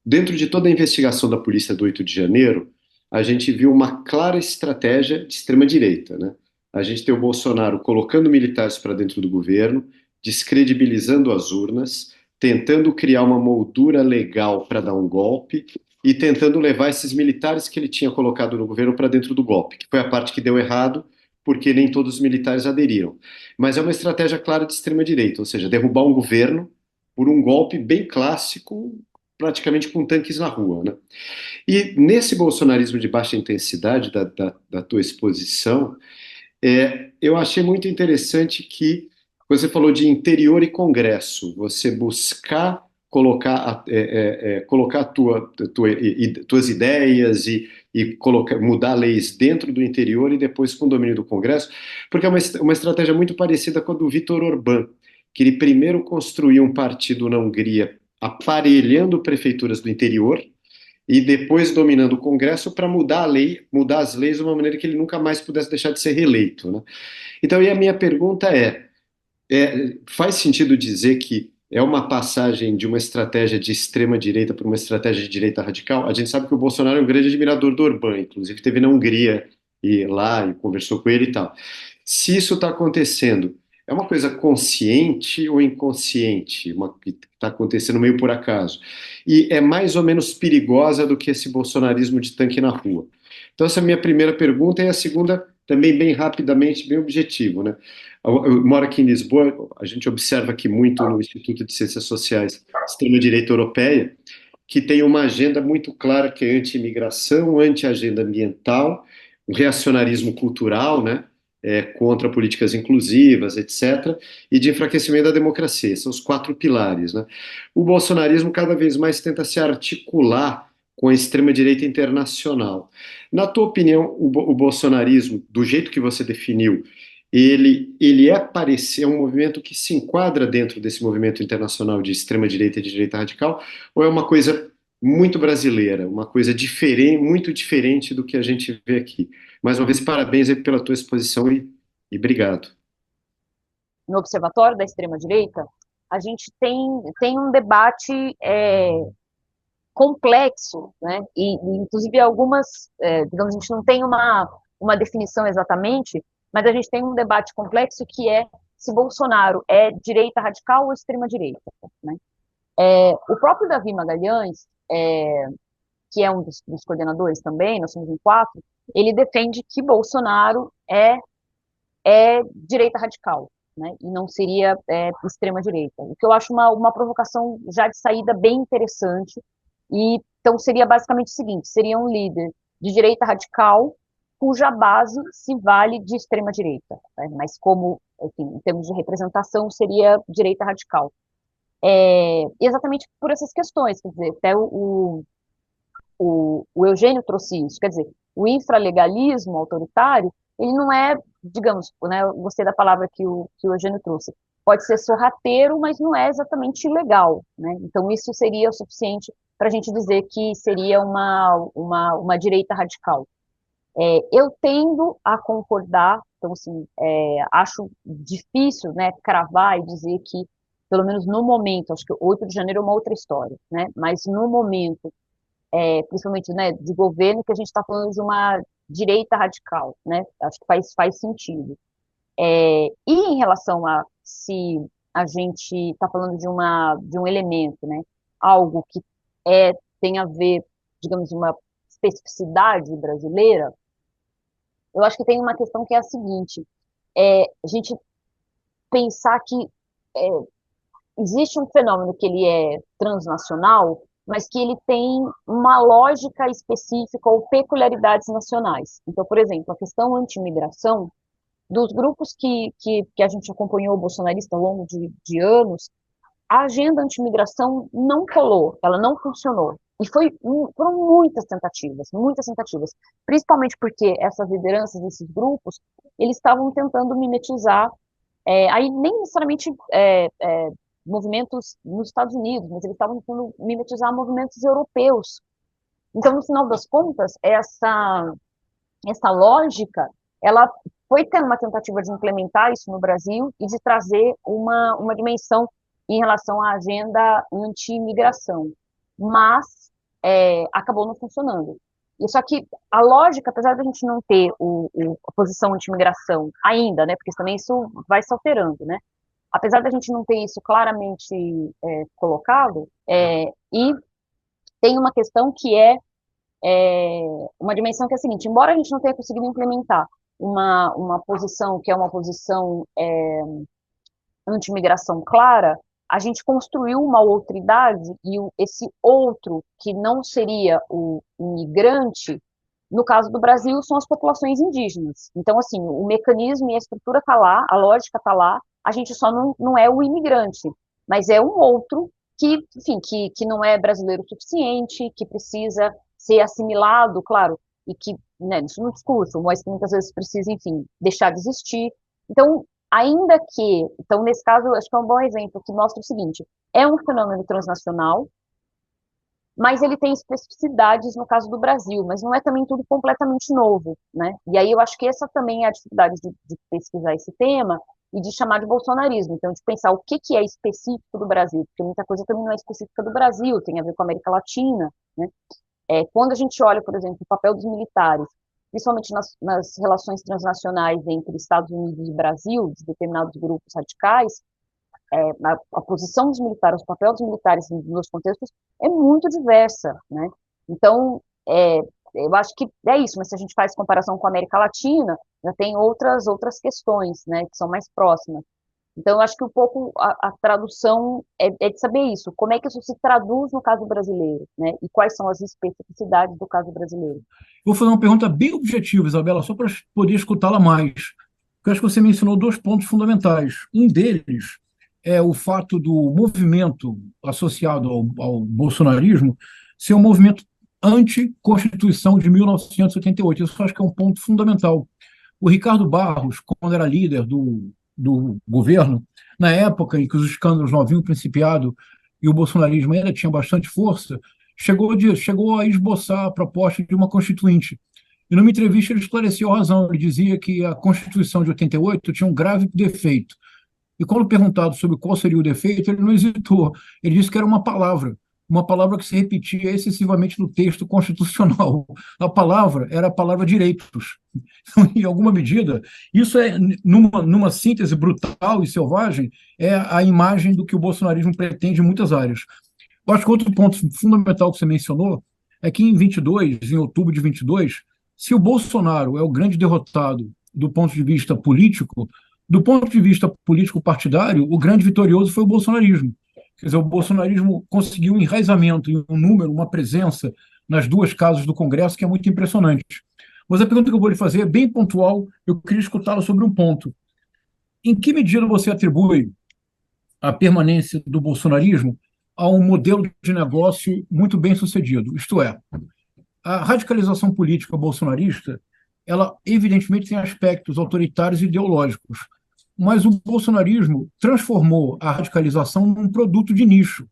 dentro de toda a investigação da polícia do 8 de janeiro, a gente viu uma clara estratégia de extrema-direita, né? A gente tem o Bolsonaro colocando militares para dentro do governo, descredibilizando as urnas, tentando criar uma moldura legal para dar um golpe e tentando levar esses militares que ele tinha colocado no governo para dentro do golpe, que foi a parte que deu errado, porque nem todos os militares aderiram. Mas é uma estratégia clara de extrema-direita, ou seja, derrubar um governo por um golpe bem clássico, praticamente com tanques na rua, né? E nesse bolsonarismo de baixa intensidade da tua exposição, eu achei muito interessante que você falou de interior e Congresso, você buscar colocar tuas ideias e mudar leis dentro do interior e depois com o domínio do Congresso, porque é uma estratégia muito parecida com a do Viktor Orbán, que ele primeiro construiu um partido na Hungria aparelhando prefeituras do interior, e depois dominando o Congresso para mudar a lei, mudar as leis de uma maneira que ele nunca mais pudesse deixar de ser reeleito, né? Então, e a minha pergunta faz sentido dizer que é uma passagem de uma estratégia de extrema direita para uma estratégia de direita radical? A gente sabe que o Bolsonaro é um grande admirador do Orbán, inclusive teve na Hungria e lá e conversou com ele e tal. Se isso está acontecendo, é uma coisa consciente ou inconsciente, uma que está acontecendo meio por acaso? E é mais ou menos perigosa do que esse bolsonarismo de tanque na rua? Então, essa é a minha primeira pergunta, e a segunda, também bem rapidamente, bem objetivo, né? Eu moro aqui em Lisboa, a gente observa aqui muito no Instituto de Ciências Sociais, extrema-direita europeia, que tem uma agenda muito clara que é anti-imigração, anti-agenda ambiental, um reacionarismo cultural, né? Contra políticas inclusivas, etc., e de enfraquecimento da democracia. São os quatro pilares, né? O bolsonarismo cada vez mais tenta se articular com a extrema-direita internacional. Na tua opinião, o bolsonarismo, do jeito que você definiu, ele é um movimento que se enquadra dentro desse movimento internacional de extrema-direita e de direita radical, ou é uma coisa muito brasileira, uma coisa diferente, muito diferente do que a gente vê aqui? Mais uma vez, parabéns aí pela tua exposição e obrigado. No Observatório da Extrema-Direita, a gente tem um debate complexo, né? E inclusive algumas, digamos, a gente não tem uma definição exatamente, mas a gente tem um debate complexo que é se Bolsonaro é direita radical ou extrema direita, né? O próprio Davi Magalhães, que é um dos coordenadores também, nós somos em quatro, ele defende que Bolsonaro é direita radical, né? E não seria extrema direita. O que eu acho uma provocação já de saída bem interessante. E então seria basicamente o seguinte: seria um líder de direita radical cuja base se vale de extrema direita, né? Mas como, enfim, em termos de representação seria direita radical. Exatamente por essas questões, quer dizer, até o Eugênio trouxe isso, quer dizer, o infralegalismo autoritário, ele não é, digamos, né, eu gostei da palavra que o Eugênio trouxe, pode ser sorrateiro, mas não é exatamente ilegal, né? Então isso seria o suficiente para a gente dizer que seria uma direita radical. Eu tendo a concordar, então assim, acho difícil, né, cravar e dizer que, pelo menos no momento, acho que 8 de janeiro é uma outra história, né? Mas no momento principalmente, né, de governo, que a gente está falando de uma direita radical, né? Acho que faz sentido. E em relação a se a gente está falando de um elemento, né, algo que tem a ver, digamos, uma especificidade brasileira, eu acho que tem uma questão que é a seguinte: a gente pensar que é, existe um fenômeno que ele é transnacional, mas que ele tem uma lógica específica ou peculiaridades nacionais. Então, por exemplo, a questão anti-imigração, dos grupos que a gente acompanhou o bolsonarista ao longo de anos, a agenda anti-imigração não colou, ela não funcionou. E foram muitas tentativas, principalmente porque essas lideranças desses grupos, eles estavam tentando mimetizar, aí nem necessariamente movimentos nos Estados Unidos, mas eles estavam tentando mimetizar movimentos europeus. Então, no final das contas, essa lógica, ela foi tendo uma tentativa de implementar isso no Brasil e de trazer uma dimensão em relação à agenda anti-imigração, mas acabou não funcionando. E só que a lógica, apesar da gente não ter a posição anti-imigração ainda, né, porque também isso vai se alterando, né, apesar da gente não ter isso claramente colocado, e tem uma questão que uma dimensão que é a seguinte: embora a gente não tenha conseguido implementar uma posição que é uma posição anti-imigração clara, a gente construiu uma outridade e esse outro que não seria o imigrante, no caso do Brasil, são as populações indígenas. Então, assim, o mecanismo e a estrutura está lá, a lógica está lá, a gente só não é o imigrante, mas é um outro que, enfim, que não é brasileiro o suficiente, que precisa ser assimilado, claro, e que, né, isso no discurso, mas que muitas vezes precisa, enfim, deixar de existir. Então, ainda que, então, nesse caso, eu acho que é um bom exemplo que mostra o seguinte: é um fenômeno transnacional, mas ele tem especificidades no caso do Brasil, mas não é também tudo completamente novo, né? E aí eu acho que essa também é a dificuldade de pesquisar esse tema e de chamar de bolsonarismo, então de pensar o que é específico do Brasil, porque muita coisa também não é específica do Brasil, tem a ver com a América Latina, né? Quando a gente olha, por exemplo, o papel dos militares, principalmente nas relações transnacionais entre Estados Unidos e Brasil, de determinados grupos radicais, a posição dos militares, o papel dos militares nos contextos é muito diversa, né? Então, eu acho que é isso, mas se a gente faz comparação com a América Latina, já tem outras questões, né, que são mais próximas. Então, eu acho que um pouco a tradução é de saber isso, como é que isso se traduz no caso brasileiro, né, e quais são as especificidades do caso brasileiro. Vou fazer uma pergunta bem objetiva, Isabela, só para poder escutá-la mais. Porque eu acho que você mencionou dois pontos fundamentais. Um deles é o fato do movimento associado ao bolsonarismo ser um movimento anti-Constituição de 1988. Isso eu acho que é um ponto fundamental. O Ricardo Barros, quando era líder do governo, na época em que os escândalos não haviam principiado e o bolsonarismo ainda tinha bastante força, chegou a esboçar a proposta de uma constituinte. E numa entrevista ele esclareceu a razão. Ele dizia que a Constituição de 88 tinha um grave defeito. E quando perguntado sobre qual seria o defeito, ele não hesitou. Ele disse que era uma palavra que se repetia excessivamente no texto constitucional. A palavra era a palavra direitos. Então, em alguma medida, isso é, numa síntese brutal e selvagem, é a imagem do que o bolsonarismo pretende em muitas áreas. Eu acho que outro ponto fundamental que você mencionou é que em outubro de 22, se o Bolsonaro é o grande derrotado do ponto de vista político, do ponto de vista político partidário, o grande vitorioso foi o bolsonarismo. Quer dizer, o bolsonarismo conseguiu um enraizamento em um número, uma presença nas duas casas do Congresso que é muito impressionante. Mas a pergunta que eu vou lhe fazer é bem pontual, eu queria escutá-la sobre um ponto. Em que medida você atribui a permanência do bolsonarismo a um modelo de negócio muito bem sucedido? Isto é, a radicalização política bolsonarista, ela evidentemente tem aspectos autoritários e ideológicos, mas o bolsonarismo transformou a radicalização num produto de nicho.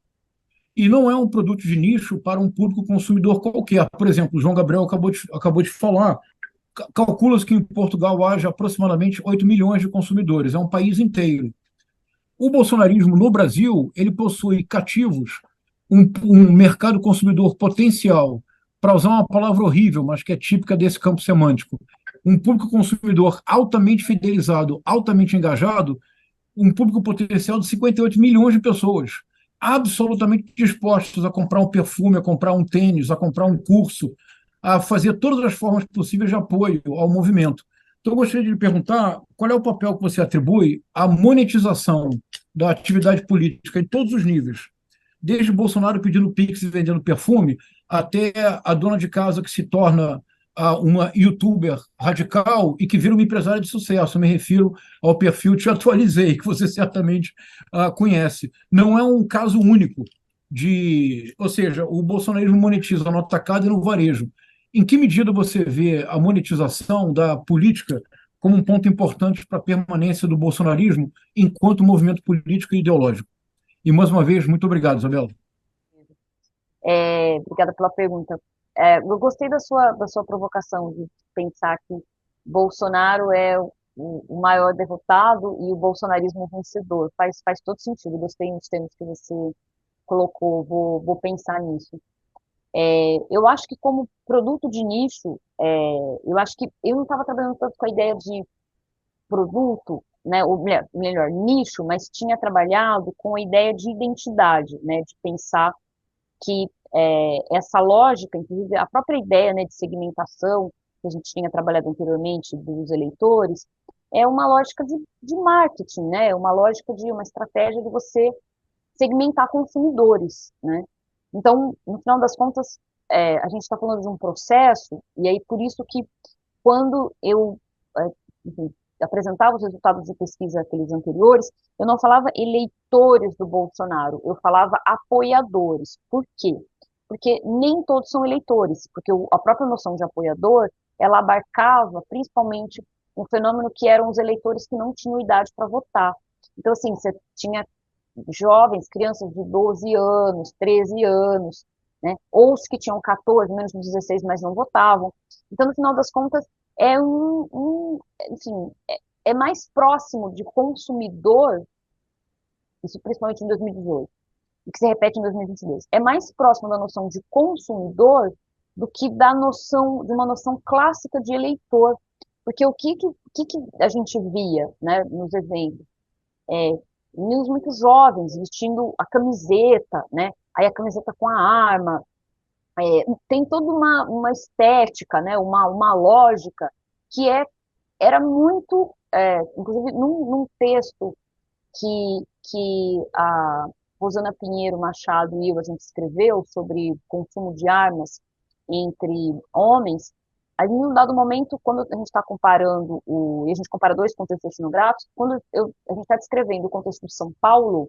E não é um produto de nicho para um público consumidor qualquer. Por exemplo, o João Gabriel acabou de falar, calcula-se que em Portugal haja aproximadamente 8 milhões de consumidores, é um país inteiro. O bolsonarismo no Brasil, ele possui cativos, um mercado consumidor potencial, para usar uma palavra horrível, mas que é típica desse campo semântico, um público consumidor altamente fidelizado, altamente engajado, um público potencial de 58 milhões de pessoas, absolutamente dispostos a comprar um perfume, a comprar um tênis, a comprar um curso, a fazer todas as formas possíveis de apoio ao movimento. Então, eu gostaria de lhe perguntar qual é o papel que você atribui à monetização da atividade política em todos os níveis, desde Bolsonaro pedindo Pix e vendendo perfume, até a dona de casa que se torna uma youtuber radical e que vira uma empresária de sucesso. Eu me refiro ao perfil Te Atualizei, que você certamente conhece. Não é um caso único ou seja, o bolsonarismo monetiza no atacado e no varejo. Em que medida você vê a monetização da política como um ponto importante para a permanência do bolsonarismo enquanto movimento político e ideológico? E, mais uma vez, muito obrigado, Isabela. Obrigada pela pergunta. Eu gostei da sua provocação de pensar que Bolsonaro é o maior derrotado e o bolsonarismo vencedor. Faz todo sentido. Gostei dos termos que você colocou. Vou pensar nisso. Eu acho que como produto de nicho, eu acho que eu não estava trabalhando tanto com a ideia de produto, né, ou melhor, nicho, mas tinha trabalhado com a ideia de identidade, né, de pensar que essa lógica, inclusive a própria ideia, né, de segmentação que a gente tinha trabalhado anteriormente dos eleitores, é uma lógica de marketing, né, uma lógica de uma estratégia de você segmentar consumidores, né? Então, no final das contas, a gente está falando de um processo, e aí por isso que quando eu, enfim, apresentava os resultados de pesquisa aqueles anteriores, eu não falava eleitores do Bolsonaro, eu falava apoiadores. Por quê? Porque nem todos são eleitores, porque a própria noção de apoiador, ela abarcava principalmente um fenômeno que eram os eleitores que não tinham idade para votar. Então, assim, você tinha jovens, crianças de 12 anos, 13 anos, né? Ou os que tinham 14, menos de 16, mas não votavam. Então, no final das contas, enfim, é mais próximo de consumidor, isso principalmente em 2018, e que se repete em 2022, é mais próximo da noção de consumidor do que da noção, de uma noção clássica de eleitor. Porque o que a gente via, né, nos eventos? Meninos muito jovens, vestindo a camiseta, né? Aí a camiseta com a arma. Tem toda uma estética, né? Uma lógica que era muito, inclusive num texto que a Rosana Pinheiro Machado e eu, a gente escreveu sobre consumo de armas entre homens, aí em um dado momento, quando a gente está comparando, e a gente compara dois contextos etnográficos, quando a gente está descrevendo o contexto de São Paulo,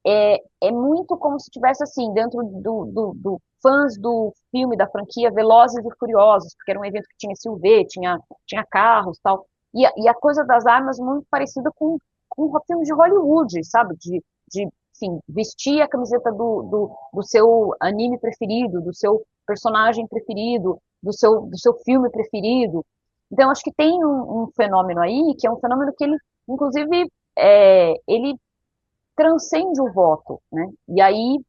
é muito como se tivesse assim, dentro do fãs do filme, da franquia Velozes e Furiosos, porque era um evento que tinha SUV, tinha carros tal, e a coisa das armas muito parecida com filmes de Hollywood, sabe? Enfim, vestir a camiseta do seu anime preferido, do seu personagem preferido, do seu filme preferido. Então, acho que tem um fenômeno aí, que é um fenômeno que ele, inclusive, ele transcende o voto, né? E aí,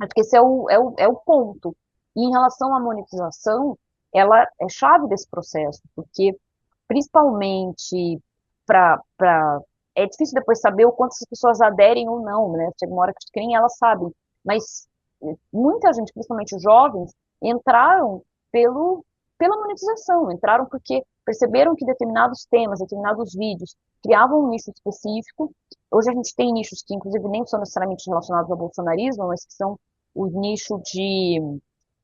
acho que esse é o ponto. E em relação à monetização, ela é chave desse processo, porque principalmente para é difícil depois saber o quanto as pessoas aderem ou não, né? Chega uma hora que nem elas sabem, mas muita gente, principalmente os jovens, entraram pela monetização, entraram porque perceberam que determinados temas, determinados vídeos criavam um nicho específico. Hoje a gente tem nichos que, inclusive, nem são necessariamente relacionados ao bolsonarismo, mas que são os nichos de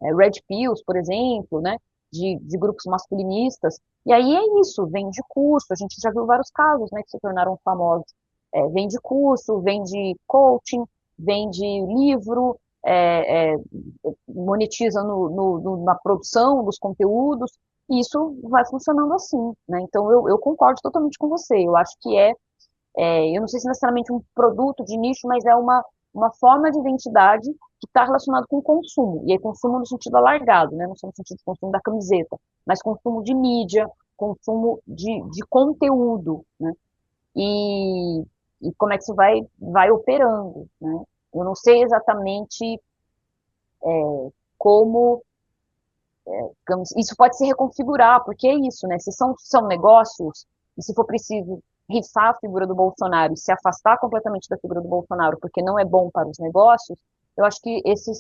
Red Pills, por exemplo, né? De grupos masculinistas. E aí é isso, vende curso, a gente já viu vários casos, né, que se tornaram famosos. Vende curso, vende coaching, vende livro, monetiza na produção dos conteúdos, e isso vai funcionando assim, né? Então eu concordo totalmente com você. Eu acho que eu não sei se necessariamente um produto de nicho, mas é uma forma de identidade que está relacionado com consumo. E aí consumo no sentido alargado, né? Não só no sentido de consumo da camiseta, mas consumo de mídia, consumo de conteúdo, né? E, e como é que isso vai operando, né? Eu não sei exatamente como, digamos, isso pode se reconfigurar, porque é isso, né? Se são negócios, e se for preciso rifar a figura do Bolsonaro e se afastar completamente da figura do Bolsonaro, porque não é bom para os negócios, eu acho que esse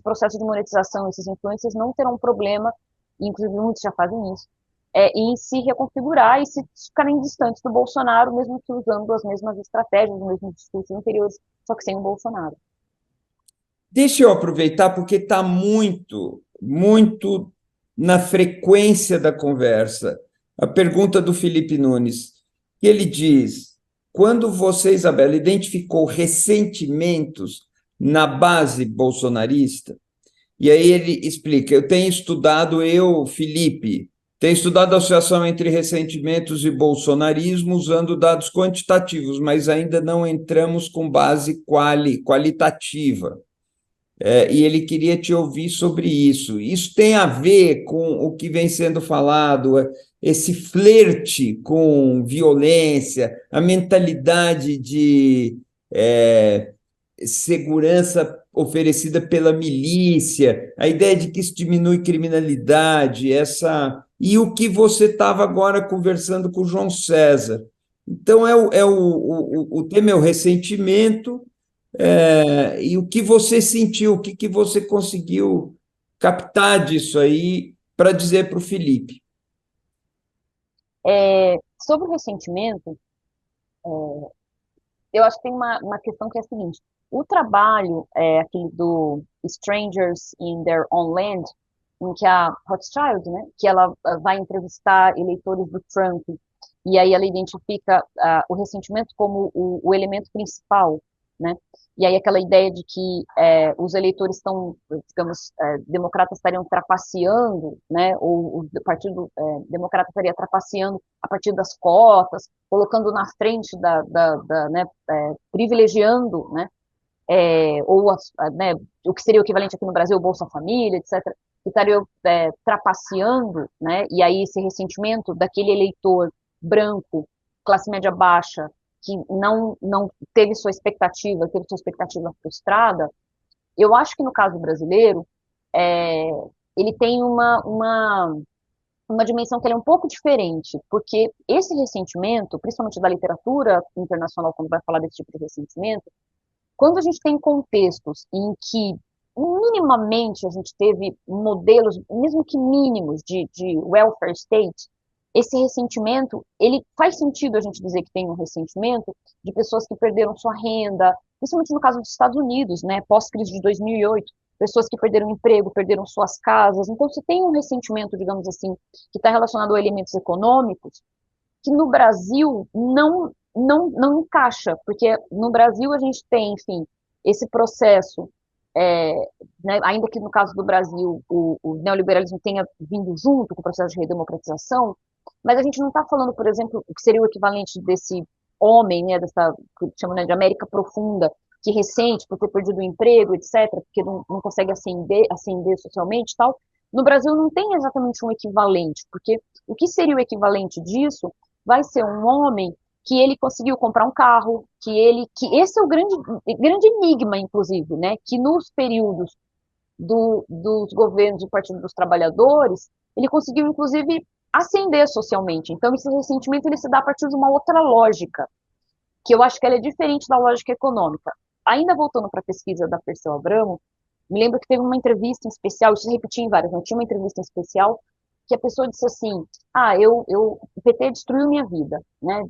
processo de monetização, esses influencers não terão problema, e inclusive muitos já fazem isso, em se reconfigurar e se ficarem distantes do Bolsonaro, mesmo que usando as mesmas estratégias, os mesmos discursos anteriores, só que sem o Bolsonaro. Deixa eu aproveitar, porque está muito, muito na frequência da conversa. A pergunta do Felipe Nunes, que ele diz: quando você, Isabela, identificou ressentimentos na base bolsonarista, e aí ele explica: Felipe, tenho estudado a associação entre ressentimentos e bolsonarismo usando dados quantitativos, mas ainda não entramos com base qualitativa. E ele queria te ouvir sobre isso. Isso tem a ver com o que vem sendo falado, esse flerte com violência, a mentalidade de segurança oferecida pela milícia, a ideia de que isso diminui criminalidade, e o que você estava agora conversando com o João César. Então, o tema é o ressentimento, e o que você sentiu, o que você conseguiu captar disso aí para dizer para o Felipe? Sobre o ressentimento, eu acho que tem uma questão que é a seguinte, o trabalho, aquele do Strangers in Their Own Land, em que a Rothschild, né, que ela vai entrevistar eleitores do Trump, e aí ela identifica o ressentimento como o elemento principal, né, e aí aquela ideia de que os eleitores estão, digamos, democratas estariam trapaceando, né, ou o partido democrata estaria trapaceando a partir das cotas, colocando na frente né, privilegiando, né, ou né, o que seria o equivalente aqui no Brasil, o Bolsa Família, etc., que estariam trapaceando, né, e aí esse ressentimento daquele eleitor branco, classe média baixa, que não teve sua expectativa, frustrada. Eu acho que no caso brasileiro, é, ele tem uma dimensão que é um pouco diferente, porque esse ressentimento, principalmente da literatura internacional, quando vai falar desse tipo de ressentimento, quando a gente tem contextos em que minimamente a gente teve modelos, mesmo que mínimos, de welfare state, esse ressentimento, ele faz sentido a gente dizer que tem um ressentimento de pessoas que perderam sua renda, principalmente no caso dos Estados Unidos, né, pós-crise de 2008, pessoas que perderam emprego, perderam suas casas. Então, se tem um ressentimento, digamos assim, que está relacionado a elementos econômicos, que no Brasil não encaixa, porque no Brasil a gente tem, enfim, esse processo, é, né, ainda que no caso do Brasil o neoliberalismo tenha vindo junto com o processo de redemocratização, mas a gente não está falando, por exemplo, o que seria o equivalente desse homem, né, dessa, que chamam, né, de América Profunda, que ressente por ter perdido o emprego, etc., porque não consegue ascender socialmente e tal. No Brasil não tem exatamente um equivalente, porque o que seria o equivalente disso vai ser um homem que ele conseguiu comprar um carro, que esse é o grande enigma, inclusive, né, que nos períodos dos governos do Partido dos Trabalhadores, ele conseguiu, inclusive, ascender socialmente. Então, esse ressentimento ele se dá a partir de uma outra lógica, que eu acho que ela é diferente da lógica econômica. Ainda voltando para a pesquisa da Perseu Abramo, me lembro que teve uma entrevista em especial, isso se repetia em várias, não tinha uma entrevista em especial, que a pessoa disse assim, o PT destruiu minha vida, né, o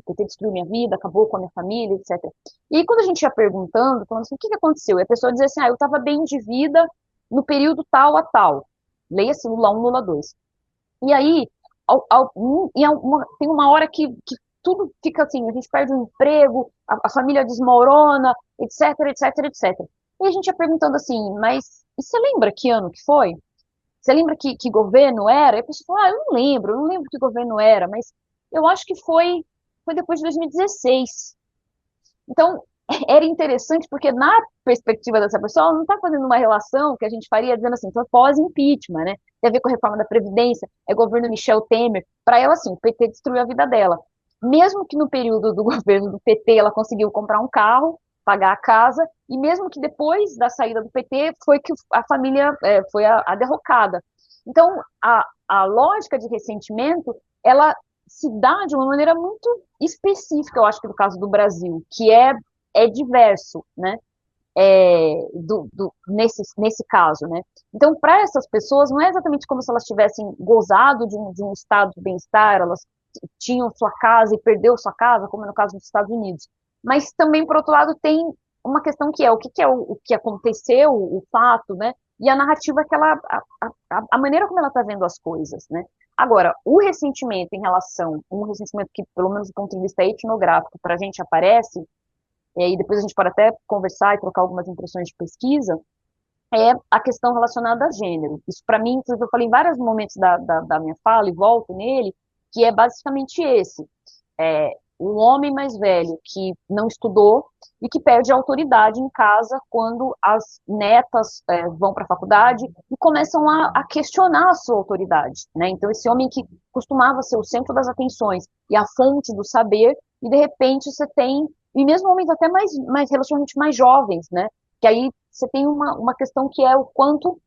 PT destruiu minha vida, acabou com a minha família, etc. E aí, quando a gente ia perguntando, falando assim, o que aconteceu? E a pessoa dizia assim, eu estava bem de vida no período tal a tal, leia-se Lula 1, Lula 2. E aí, tem uma hora que tudo fica assim, a gente perde o emprego, a família desmorona, etc, etc, etc. E a gente ia perguntando assim, mas e você lembra que ano que foi? Você lembra que governo era? E a pessoa falou, eu não lembro que governo era, mas eu acho que foi depois de 2016. Então, era interessante porque na perspectiva dessa pessoa, ela não está fazendo uma relação que a gente faria dizendo assim, então pós-impeachment, né? Tem a ver com a reforma da Previdência, é governo Michel Temer. Para ela, assim, o PT destruiu a vida dela. Mesmo que no período do governo do PT ela conseguiu comprar um carro, pagar a casa, e mesmo que depois da saída do PT foi que a família foi a derrocada. Então, a lógica de ressentimento, ela se dá de uma maneira muito específica, eu acho que no caso do Brasil, que é diverso, né? Nesse caso, né? Então, para essas pessoas, não é exatamente como se elas tivessem gozado de um estado de bem-estar, elas tinham sua casa e perdeu sua casa, como é no caso dos Estados Unidos. Mas também, por outro lado, tem uma questão que é o que é o que aconteceu, o fato, né? E a narrativa que ela, a maneira como ela está vendo as coisas, né? Agora, o ressentimento em relação, um ressentimento que, pelo menos do ponto de vista etnográfico, para a gente aparece, e depois a gente pode até conversar e trocar algumas impressões de pesquisa, é a questão relacionada a gênero. Isso, para mim, inclusive, eu falei em vários momentos da minha fala e volto nele, que é basicamente esse. Um homem mais velho que não estudou e que perde a autoridade em casa quando as netas vão para a faculdade e começam a questionar a sua autoridade, né? Então, esse homem que costumava ser o centro das atenções e a fonte do saber, e de repente você tem, e mesmo homens até mais relativamente mais jovens, né? Que aí você tem uma questão que é o quanto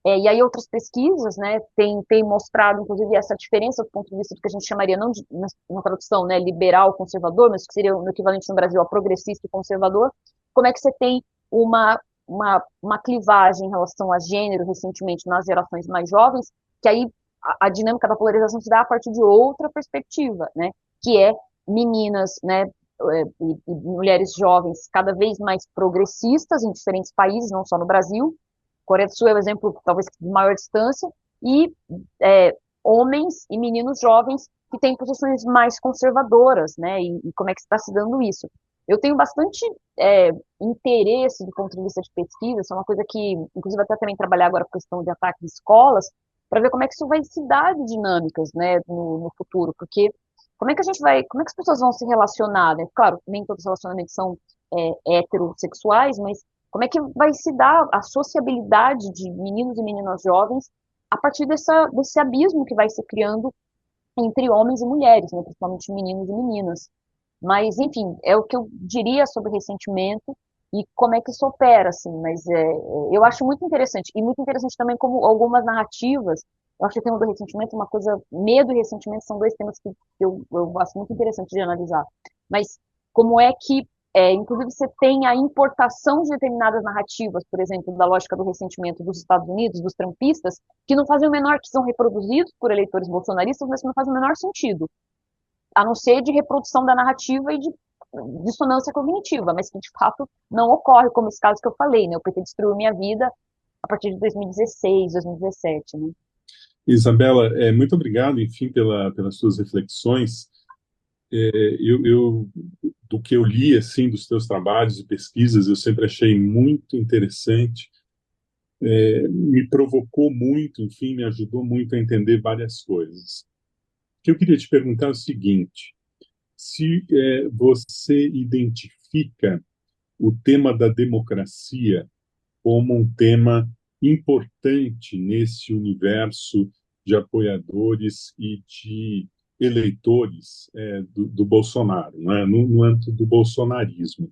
e aí outras pesquisas, né, têm mostrado, inclusive, essa diferença do ponto de vista do que a gente chamaria, não de, na tradução, né, liberal, conservador, mas que seria o equivalente no Brasil a progressista e conservador, como é que você tem uma clivagem em relação a gênero, recentemente, nas gerações mais jovens, que aí a dinâmica da polarização se dá a partir de outra perspectiva, né, que é meninas, né, e mulheres jovens cada vez mais progressistas em diferentes países, não só no Brasil. Coreia do Sul é o exemplo, talvez, de maior distância, e homens e meninos jovens que têm posições mais conservadoras, né? E como é que está se dando isso? Eu tenho bastante interesse do ponto de vista de pesquisa, isso é uma coisa que, inclusive, até também trabalhar agora com a questão de ataque de escolas, para ver como é que isso vai se dar de dinâmicas, né, no futuro, porque como é que a gente vai, como é que as pessoas vão se relacionar, né? Claro, nem todos os relacionamentos são heterossexuais, mas como é que vai se dar a sociabilidade de meninos e meninas jovens a partir desse abismo que vai se criando entre homens e mulheres, né, principalmente meninos e meninas. Mas, enfim, é o que eu diria sobre ressentimento e como é que isso opera, assim. Mas eu acho muito interessante. E muito interessante também como algumas narrativas, eu acho que o tema do ressentimento, uma coisa, medo e ressentimento são dois temas que eu acho muito interessante de analisar. Mas como é que, inclusive, você tem a importação de determinadas narrativas, por exemplo, da lógica do ressentimento dos Estados Unidos, dos trumpistas, que não fazem o menor, que são reproduzidos por eleitores bolsonaristas, mas que não fazem o menor sentido, a não ser de reprodução da narrativa e de dissonância cognitiva, mas que de fato não ocorre, como esse caso que eu falei, né? O PT destruiu minha vida a partir de 2016, 2017, né? Isabela, muito obrigado, enfim, pelas suas reflexões. Eu, do que eu li, assim, dos teus trabalhos e pesquisas, eu sempre achei muito interessante, me provocou muito, enfim, me ajudou muito a entender várias coisas. O que eu queria te perguntar é o seguinte: se você identifica o tema da democracia como um tema importante nesse universo de apoiadores e de eleitores do Bolsonaro, né, no âmbito do bolsonarismo.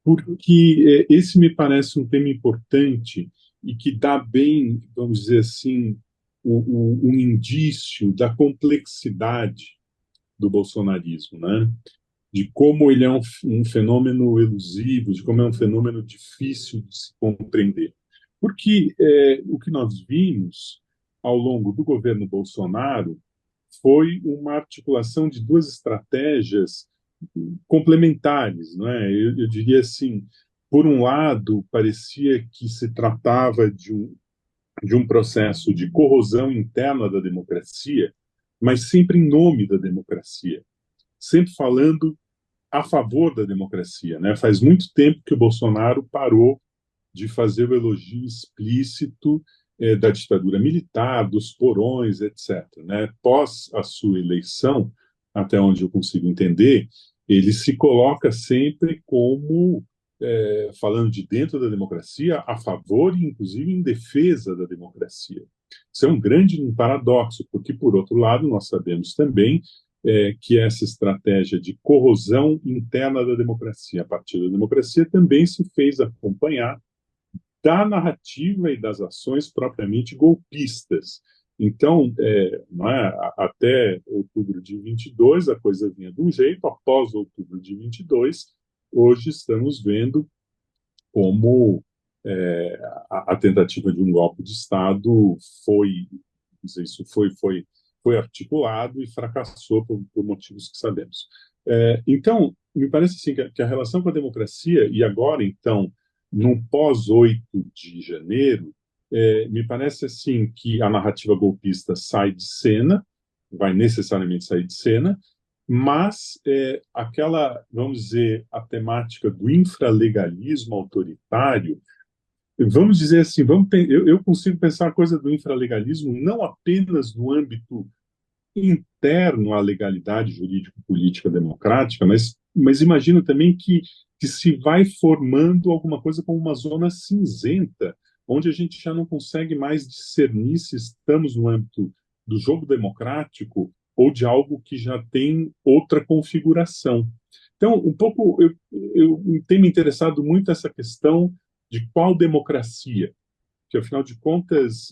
Porque esse me parece um tema importante e que dá bem, vamos dizer assim, um indício da complexidade do bolsonarismo, né? De como ele é um fenômeno elusivo, de como é um fenômeno difícil de se compreender. Porque o que nós vimos ao longo do governo Bolsonaro foi uma articulação de duas estratégias complementares, não é? Eu diria assim, por um lado, parecia que se tratava de um processo de corrosão interna da democracia, mas sempre em nome da democracia, sempre falando a favor da democracia, né? Faz muito tempo que o Bolsonaro parou de fazer o elogio explícito da ditadura militar, dos porões, etc., né? Pós a sua eleição, até onde eu consigo entender, ele se coloca sempre como falando de dentro da democracia, a favor e inclusive em defesa da democracia. Isso é um grande paradoxo, porque, por outro lado, nós sabemos também que essa estratégia de corrosão interna da democracia, a partir da democracia, também se fez acompanhar da narrativa e das ações propriamente golpistas. Então, não é, até outubro de 22, a coisa vinha de um jeito, após outubro de 22, hoje estamos vendo como a tentativa de um golpe de Estado foi, isso foi articulado e fracassou por motivos que sabemos. Então, me parece assim que a relação com a democracia, e agora, então, no pós-8 de janeiro, me parece assim que a narrativa golpista sai de cena, vai necessariamente sair de cena, mas aquela, vamos dizer, a temática do infralegalismo autoritário, vamos dizer assim, eu consigo pensar a coisa do infralegalismo não apenas no âmbito interno à legalidade jurídico-política democrática, mas imagino também que se vai formando alguma coisa como uma zona cinzenta, onde a gente já não consegue mais discernir se estamos no âmbito do jogo democrático ou de algo que já tem outra configuração. Então, um pouco, eu tenho me interessado muito essa questão de qual democracia, que afinal de contas,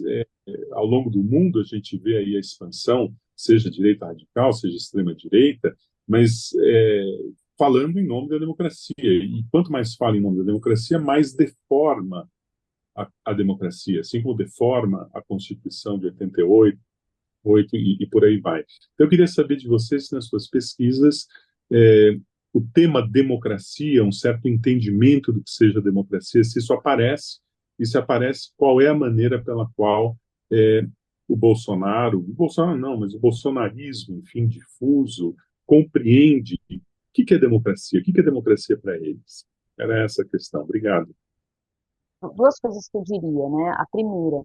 ao longo do mundo a gente vê aí a expansão, seja direita radical, seja extrema direita, mas falando em nome da democracia. E quanto mais fala em nome da democracia, mais deforma a democracia, assim como deforma a Constituição de 88, e por aí vai. Então, eu queria saber de vocês, nas suas pesquisas, o tema democracia, um certo entendimento do que seja democracia, se isso aparece, e se aparece, qual é a maneira pela qual o Bolsonaro não, mas o bolsonarismo, enfim, difuso, compreende o que é democracia, o que é democracia para eles. Era essa a questão. Obrigado. Duas coisas que eu diria, né? A primeira,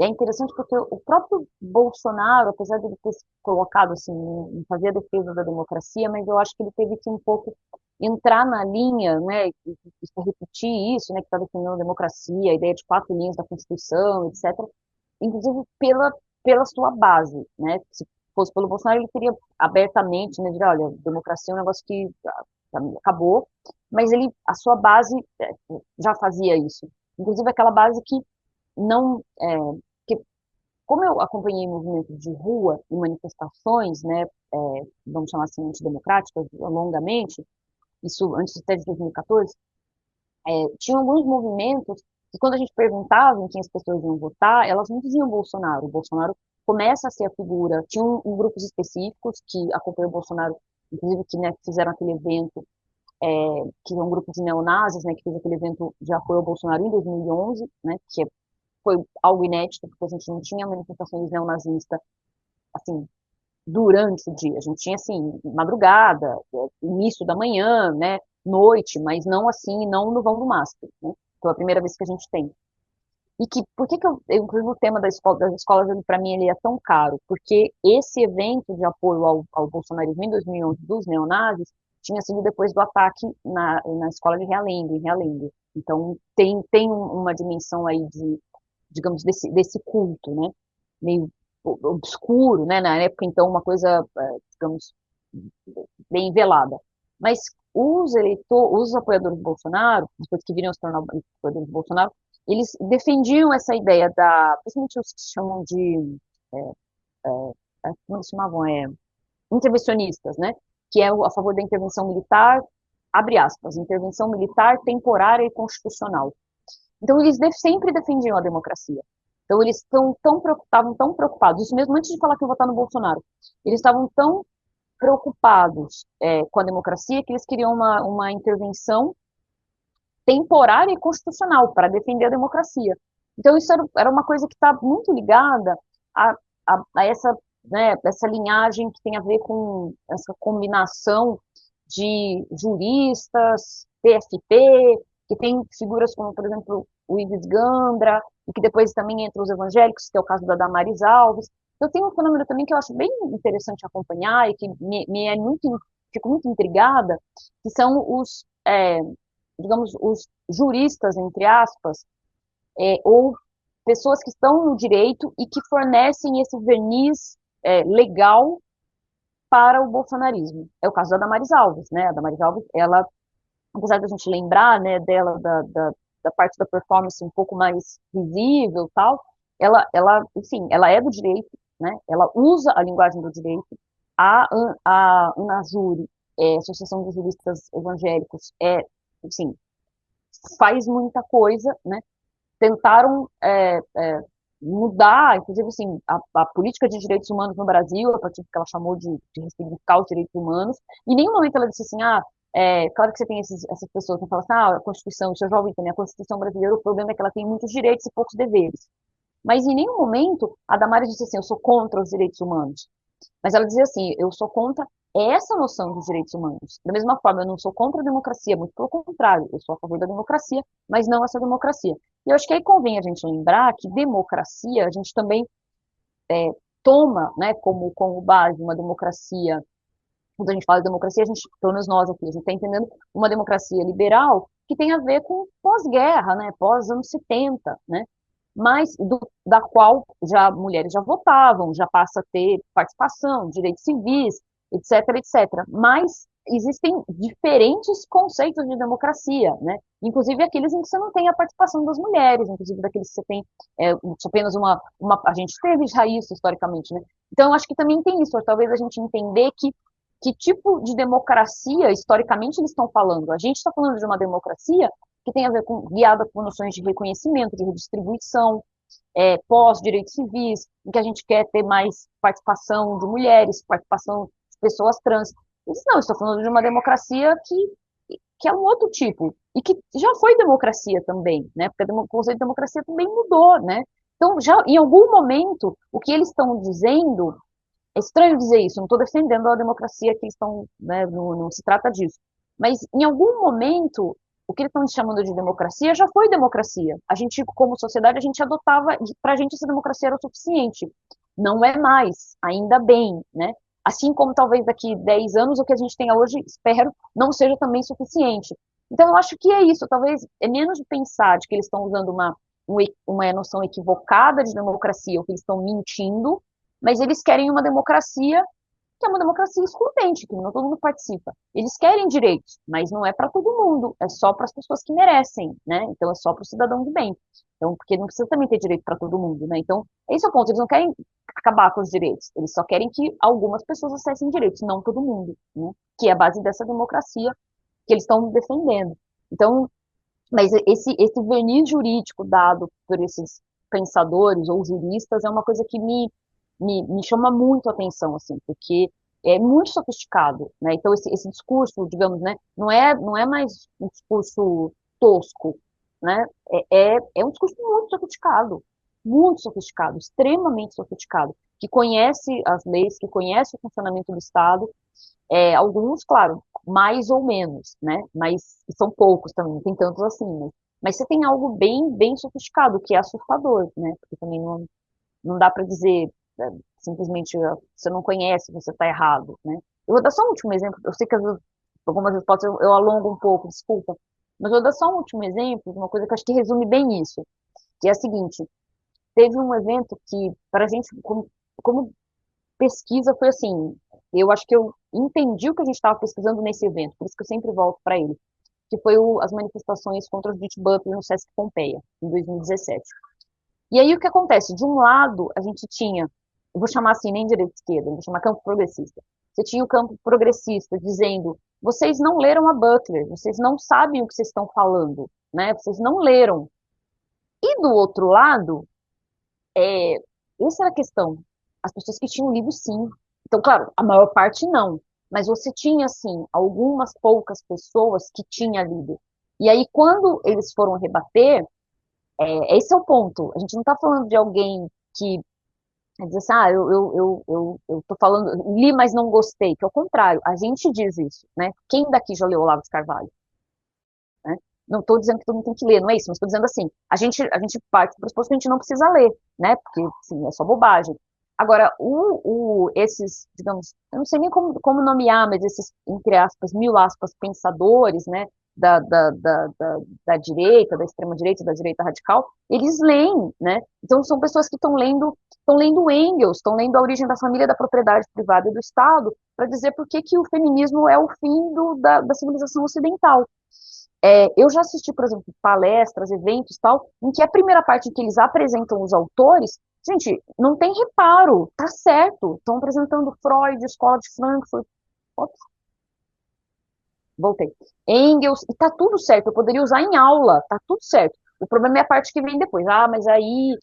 é interessante porque o próprio Bolsonaro, apesar de ele ter se colocado assim, em fazer a defesa da democracia, mas eu acho que ele teve que um pouco entrar na linha, né, e repetir isso, né, que está defendendo a democracia, a ideia de 4 linhas da Constituição, etc., inclusive pela sua base, né, se fosse pelo Bolsonaro, ele teria abertamente, né, dizer, olha, democracia é um negócio que acabou, mas a sua base já fazia isso, inclusive aquela base que não, que, como eu acompanhei movimentos de rua e manifestações, né, vamos chamar assim, antidemocráticas, longamente, isso antes até de 2014, tinha alguns movimentos que quando a gente perguntava em quem as pessoas iam votar, elas não diziam Bolsonaro. O Bolsonaro começa a ser a figura, tinha grupos específicos que acompanham o Bolsonaro, inclusive que, né, fizeram aquele evento, que é um grupo de neonazis, né, que fez aquele evento de apoio ao Bolsonaro em 2011, né, que foi algo inédito, porque a gente não tinha manifestações neonazistas, assim, durante o dia. A gente tinha, assim, madrugada, início da manhã, né, noite, mas não assim, não no vão do MASP, né? Foi a primeira vez que a gente tem. E que, por que inclusive o tema das escolas, para mim, ele é tão caro? Porque esse evento de apoio ao bolsonarismo em 2011 dos neonazis tinha sido depois do ataque na escola de Realengo, em Realengo. Então, tem uma dimensão aí digamos, desse culto, né? Meio obscuro, né? Na época, então, uma coisa, digamos, bem velada. Mas os apoiadores do Bolsonaro, depois que viriam se tornar apoiadores do Bolsonaro, eles defendiam essa ideia principalmente os que chamam de, como eles chamavam, intervencionistas, né? Que é a favor da intervenção militar, abre aspas, intervenção militar temporária e constitucional. Então, eles sempre defendiam a democracia. Então, eles estavam tão preocupados, isso mesmo antes de falar que eu votar no Bolsonaro, eles estavam tão preocupados com a democracia que eles queriam uma intervenção temporária e constitucional para defender a democracia. Então, isso era uma coisa que está muito ligada a essa, né, essa linhagem que tem a ver com essa combinação de juristas, PFP, que tem figuras como, por exemplo, o Ives Gandra, e que depois também entra os evangélicos, que é o caso da Damares Alves. Eu tenho um fenômeno também que eu acho bem interessante acompanhar e que fico muito intrigada, que são digamos, os juristas, entre aspas, ou pessoas que estão no direito e que fornecem esse verniz legal para o bolsonarismo. É o caso da Damares Alves, né? A Damares Alves, ela, apesar da gente lembrar, né, dela, da parte da performance um pouco mais visível e tal, enfim, ela é do direito, né? Ela usa a linguagem do direito. A Unajuri, Associação de Juristas Evangélicos, assim, faz muita coisa, né? Tentaram mudar, inclusive, assim, a política de direitos humanos no Brasil, a partir do que ela chamou de ressignificar os direitos humanos, e em nenhum momento ela disse assim, claro que você tem essas pessoas que falam assim, a Constituição, isso eu já ouvi também, a Constituição brasileira, o problema é que ela tem muitos direitos e poucos deveres. Mas em nenhum momento a Damares disse assim, eu sou contra os direitos humanos. Mas ela dizia assim, eu sou contra essa noção dos direitos humanos. Da mesma forma, eu não sou contra a democracia, muito pelo contrário, eu sou a favor da democracia, mas não essa democracia. E eu acho que aí convém a gente lembrar que democracia, a gente também toma, né, como base uma democracia. Quando a gente fala de democracia, pelo menos nós aqui, a gente está entendendo uma democracia liberal que tem a ver com pós-guerra, né, pós-anos 70, né, mas da qual já mulheres já votavam, já passa a ter participação, direitos civis, etc, etc. Mas existem diferentes conceitos de democracia, né? Inclusive aqueles em que você não tem a participação das mulheres, inclusive daqueles que você tem apenas a gente teve já isso historicamente, né? Então eu acho que também tem isso, talvez a gente entender que tipo de democracia historicamente eles estão falando. A gente está falando de uma democracia que tem a ver guiada por noções de reconhecimento, de redistribuição, pós-direitos civis, em que a gente quer ter mais participação de mulheres, participação de pessoas trans. Ele disse, não, eu estou falando de uma democracia que é um outro tipo, e que já foi democracia também, né? Porque o conceito de democracia também mudou, né? Então, já em algum momento, o que eles estão dizendo, é estranho dizer isso, não estou defendendo a democracia que eles estão, né? Não se trata disso. Mas em algum momento, o que eles estão chamando de democracia já foi democracia. A gente, como sociedade, a gente adotava, para a gente essa democracia era o suficiente. Não é mais, ainda bem, né? Assim como talvez daqui 10 anos o que a gente tenha hoje, espero, não seja também suficiente. Então eu acho que é isso, talvez é menos de pensar de que eles estão usando uma noção equivocada de democracia, ou que eles estão mentindo, mas eles querem uma democracia que é uma democracia excludente, que não todo mundo participa. Eles querem direitos, mas não é para todo mundo, é só para as pessoas que merecem, né? Então é só para o cidadão de bem. Então, porque não precisa também ter direito para todo mundo, né? Então, esse é o ponto, eles não querem acabar com os direitos, eles só querem que algumas pessoas acessem direitos, não todo mundo, né? Que é a base dessa democracia que eles estão defendendo. Então, mas esse verniz jurídico dado por esses pensadores ou juristas é uma coisa que me chama muito a atenção, assim, porque é muito sofisticado, né? Então, esse discurso, digamos, né, não é mais um discurso tosco, né? É um discurso muito sofisticado, extremamente sofisticado, que conhece as leis, que conhece o funcionamento do Estado, alguns, claro, mais ou menos, né? Mas são poucos também, não tem tantos assim, né? Mas você tem algo bem, bem sofisticado, que é assustador, né? Porque também não dá para dizer simplesmente você não conhece, você está errado, né? Eu vou dar só um último exemplo. Eu sei que algumas vezes eu alongo um pouco, desculpa, mas eu vou dar só um último exemplo de uma coisa que eu acho que resume bem isso, que é a seguinte: teve um evento que, para a gente, como pesquisa, foi assim, eu acho que eu entendi o que a gente estava pesquisando nesse evento, por isso que eu sempre volto para ele, que foi as manifestações contra os Beach Butler no Sesc Pompeia, em 2017. E aí o que acontece? De um lado, a gente tinha, eu vou chamar assim, nem direita e esquerda, eu vou chamar campo progressista. Você tinha o campo progressista dizendo, vocês não leram a Butler, vocês não sabem o que vocês estão falando, né? Vocês não leram. E do outro lado, essa era a questão. As pessoas que tinham lido, sim. Então, claro, a maior parte não. Mas você tinha, sim, algumas poucas pessoas que tinham lido. E aí, quando eles foram rebater, esse é o ponto. A gente não está falando de alguém que diz assim, eu tô falando, li, mas não gostei. Que é o contrário, a gente diz isso, né? Quem daqui já leu Olavo de Carvalho? Né? Não estou dizendo que todo mundo tem que ler, não é isso, mas estou dizendo assim, a gente parte do pressuposto que a gente não precisa ler, né? Porque, assim, é só bobagem. Agora, esses, digamos, eu não sei nem como nomear, mas esses, entre aspas, mil aspas, pensadores, né? Da direita, da extrema-direita, da direita radical, eles leem, né? Então, são pessoas que estão lendo Engels, estão lendo A Origem da Família, da Propriedade Privada e do Estado, para dizer por que o feminismo é o fim da civilização ocidental. Eu já assisti, por exemplo, palestras, eventos tal, em que a primeira parte em que eles apresentam os autores, gente, não tem reparo, tá certo, estão apresentando Freud, Escola de Frankfurt, ops, voltei, Engels, e tá tudo certo, eu poderia usar em aula, tá tudo certo. O problema é a parte que vem depois, mas aí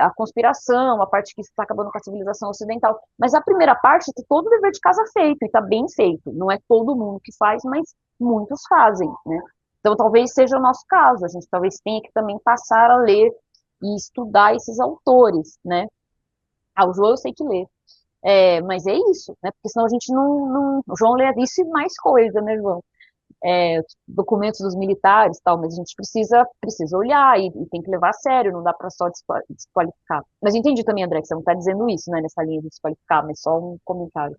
a conspiração, a parte que está acabando com a civilização ocidental, mas a primeira parte tem todo o dever de casa feito, e tá bem feito, não é todo mundo que faz, mas muitos fazem, né? Então, talvez seja o nosso caso, a gente talvez tenha que também passar a ler e estudar esses autores, né? O João eu sei que lê, mas é isso, né? Porque senão a gente não. O João lê isso e mais coisa, né, João? Documentos dos militares tal, mas a gente precisa olhar e tem que levar a sério, não dá para só desqualificar. Mas entendi também, André, que você não está dizendo isso, né, nessa linha de desqualificar, mas só um comentário.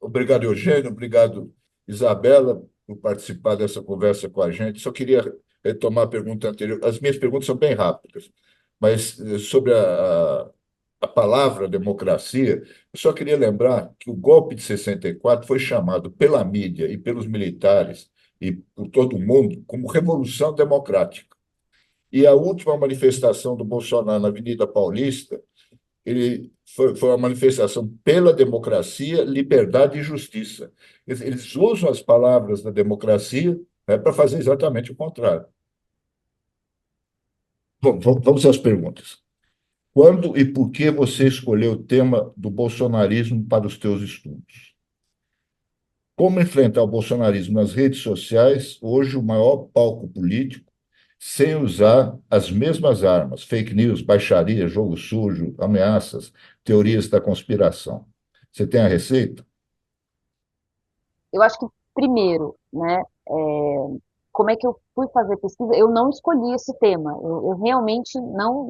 Obrigado, Eugênio. Obrigado, Isabela, por participar dessa conversa com a gente. Só queria retomar a pergunta anterior. As minhas perguntas são bem rápidas, mas sobre a palavra democracia, eu só queria lembrar que o golpe de 64 foi chamado pela mídia e pelos militares e por todo mundo como Revolução Democrática. E a última manifestação do Bolsonaro na Avenida Paulista, ele foi uma manifestação pela democracia, liberdade e justiça. Eles usam as palavras da democracia, né, para fazer exatamente o contrário. Bom, vamos às perguntas. Quando e por que você escolheu o tema do bolsonarismo para os teus estudos? Como enfrentar o bolsonarismo nas redes sociais, hoje o maior palco político, sem usar as mesmas armas, fake news, baixaria, jogo sujo, ameaças, teorias da conspiração. Você tem a receita? Eu acho que, primeiro, né, como é que eu fui fazer pesquisa? Eu não escolhi esse tema. Eu realmente não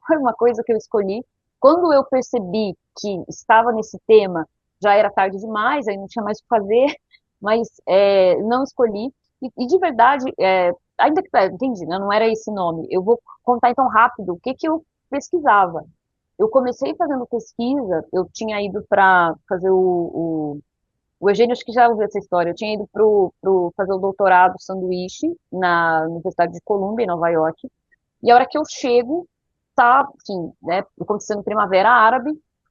foi uma coisa que eu escolhi. Quando eu percebi que estava nesse tema, já era tarde demais, aí não tinha mais o que fazer, mas não escolhi. E de verdade, ainda que, entendi, né, não era esse nome. Eu vou contar então rápido o que que eu pesquisava. Eu comecei fazendo pesquisa, eu tinha ido para fazer o Eugênio, acho que já ouviu essa história. Eu tinha ido fazer o doutorado sanduíche na Universidade de Columbia, em Nova York. E a hora que eu chego, tá, enfim, né, acontecendo Primavera Árabe,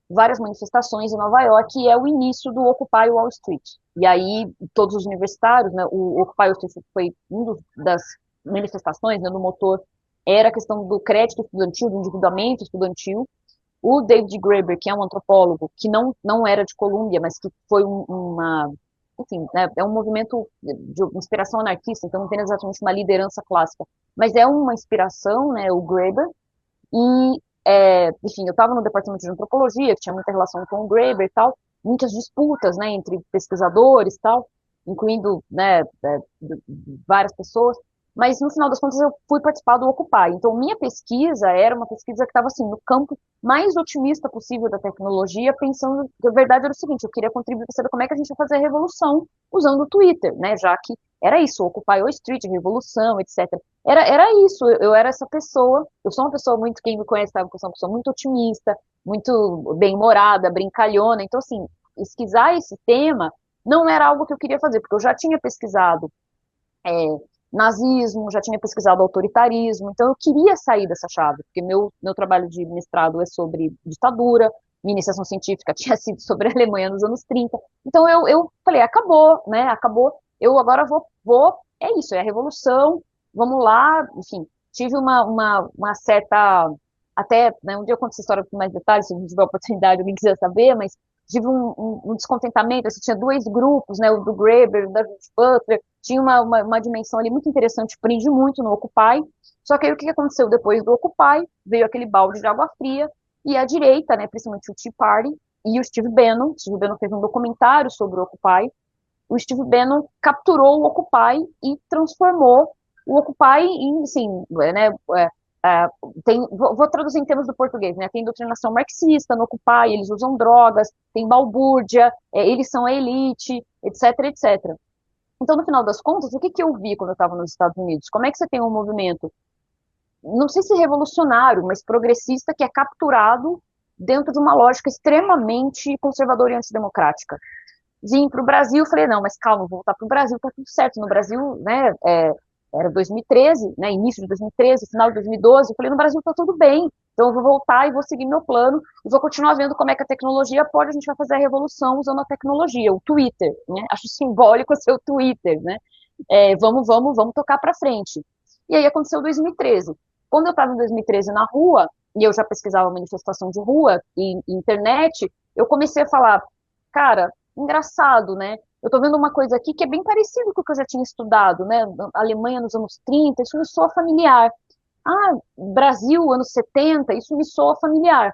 várias manifestações em Nova York, e é o início do Occupy Wall Street. E aí, todos os universitários, né, o Occupy Wall Street foi das manifestações, né, do motor, era a questão do crédito estudantil, do endividamento estudantil, o David Graeber, que é um antropólogo, que não era de Colômbia, mas que foi enfim, né, é um movimento de inspiração anarquista, então não tem exatamente uma liderança clássica, mas é uma inspiração, né, o Graeber, e, enfim, eu estava no departamento de antropologia, que tinha muita relação com o Graeber e tal, muitas disputas, né, entre pesquisadores e tal, incluindo, né, várias pessoas, mas no final das contas eu fui participar do Occupy. Então, minha pesquisa era uma pesquisa que estava assim, no campo mais otimista possível da tecnologia, pensando que a verdade era o seguinte, eu queria contribuir para saber como é que a gente ia fazer a revolução usando o Twitter, né, já que era isso, Occupy Wall Street, revolução, etc. Era isso, eu era essa pessoa, eu sou uma pessoa muito, quem me conhece sabe que eu sou uma pessoa muito otimista, muito bem-humorada, brincalhona, então assim, pesquisar esse tema não era algo que eu queria fazer, porque eu já tinha pesquisado é, nazismo, já tinha pesquisado autoritarismo, então eu queria sair dessa chave, porque meu trabalho de mestrado é sobre ditadura, minha iniciação científica tinha sido sobre a Alemanha nos anos 30, então eu falei, acabou, né, acabou, eu agora é isso, é a revolução, vamos lá, enfim, tive uma certa, até, né, um dia eu conto essa história com mais detalhes, se tiver oportunidade, alguém quiser saber, mas tive um descontentamento, assim, tinha dois grupos, né, o do Graeber, o da Judith Butler, tinha uma dimensão ali muito interessante, prendi muito no Occupy, só que aí o que aconteceu depois do Occupy? Veio aquele balde de água fria, e a direita, né, principalmente o Tea Party, e o Steve Bannon fez um documentário sobre o Occupy, o Steve Bannon capturou o Occupy e transformou o Occupy em, assim, né, vou traduzir em termos do português, né? Tem doutrinação marxista no Occupy, eles usam drogas, tem balbúrdia, eles são a elite, etc, etc. Então, no final das contas, o que que eu vi quando eu estava nos Estados Unidos? Como é que você tem um movimento, não sei se revolucionário, mas progressista, que é capturado dentro de uma lógica extremamente conservadora e antidemocrática? Vim para o Brasil, falei, não, mas calma, vou voltar para o Brasil, tá tudo certo. No Brasil, né, era 2013, né, início de 2013, final de 2012, eu falei, no Brasil tá tudo bem, então eu vou voltar e vou seguir meu plano e vou continuar vendo como é que a tecnologia pode, a gente vai fazer a revolução usando a tecnologia, o Twitter, né, acho simbólico ser o Twitter, né, vamos tocar para frente. E aí aconteceu 2013. Quando eu estava em 2013 na rua, e eu já pesquisava manifestação de rua e internet, eu comecei a falar, cara, engraçado, né? Eu tô vendo uma coisa aqui que é bem parecido com o que eu já tinha estudado, né? Alemanha nos anos 30, isso me soa familiar. Ah, Brasil, anos 70, isso me soa familiar.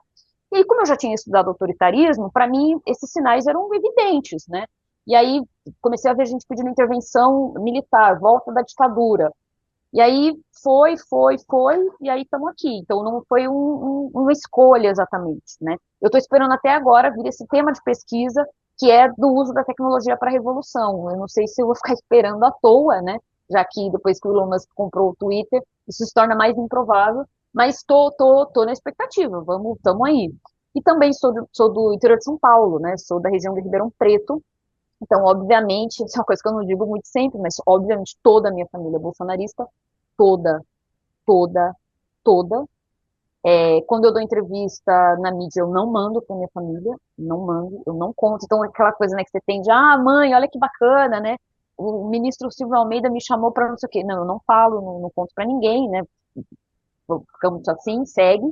E aí, como eu já tinha estudado autoritarismo, para mim esses sinais eram evidentes, né? E aí comecei a ver gente pedindo intervenção militar, volta da ditadura. E aí foi, e aí estamos aqui. Então não foi uma escolha exatamente, né? Eu estou esperando até agora vir esse tema de pesquisa que é do uso da tecnologia para a revolução. Eu não sei se eu vou ficar esperando à toa, né? Já que depois que o Elon Musk comprou o Twitter, isso se torna mais improvável, mas tô na expectativa, estamos aí. E também sou do interior de São Paulo, né? Sou da região de Ribeirão Preto, então, obviamente, isso é uma coisa que eu não digo muito sempre, mas obviamente toda a minha família é bolsonarista, toda, toda, toda. Quando eu dou entrevista na mídia, eu não mando para minha família, não mando, eu não conto. Então, aquela coisa, né, que você tem de, mãe, olha que bacana, né? O ministro Silvio Almeida me chamou para não sei o quê. Não, eu não falo, não conto para ninguém, né? Ficamos assim, segue.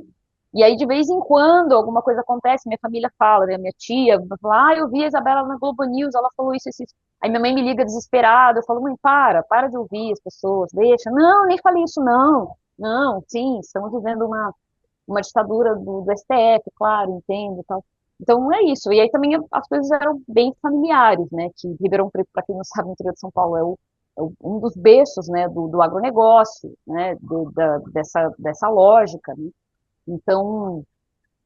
E aí, de vez em quando, alguma coisa acontece, minha família fala, né? Minha tia fala, eu vi a Isabela na Globo News, ela falou isso, isso, isso. Aí minha mãe me liga desesperada, eu falo, mãe, para de ouvir as pessoas, deixa. Não, nem falei isso, não. Não, sim, estamos vivendo uma ditadura do STF, claro, entendo e tal. Então é isso. E aí também as coisas eram bem familiares, né? Que Ribeirão Preto, para quem não sabe, no interior de São Paulo um dos berços, né, do agronegócio, né, dessa lógica, né? Então,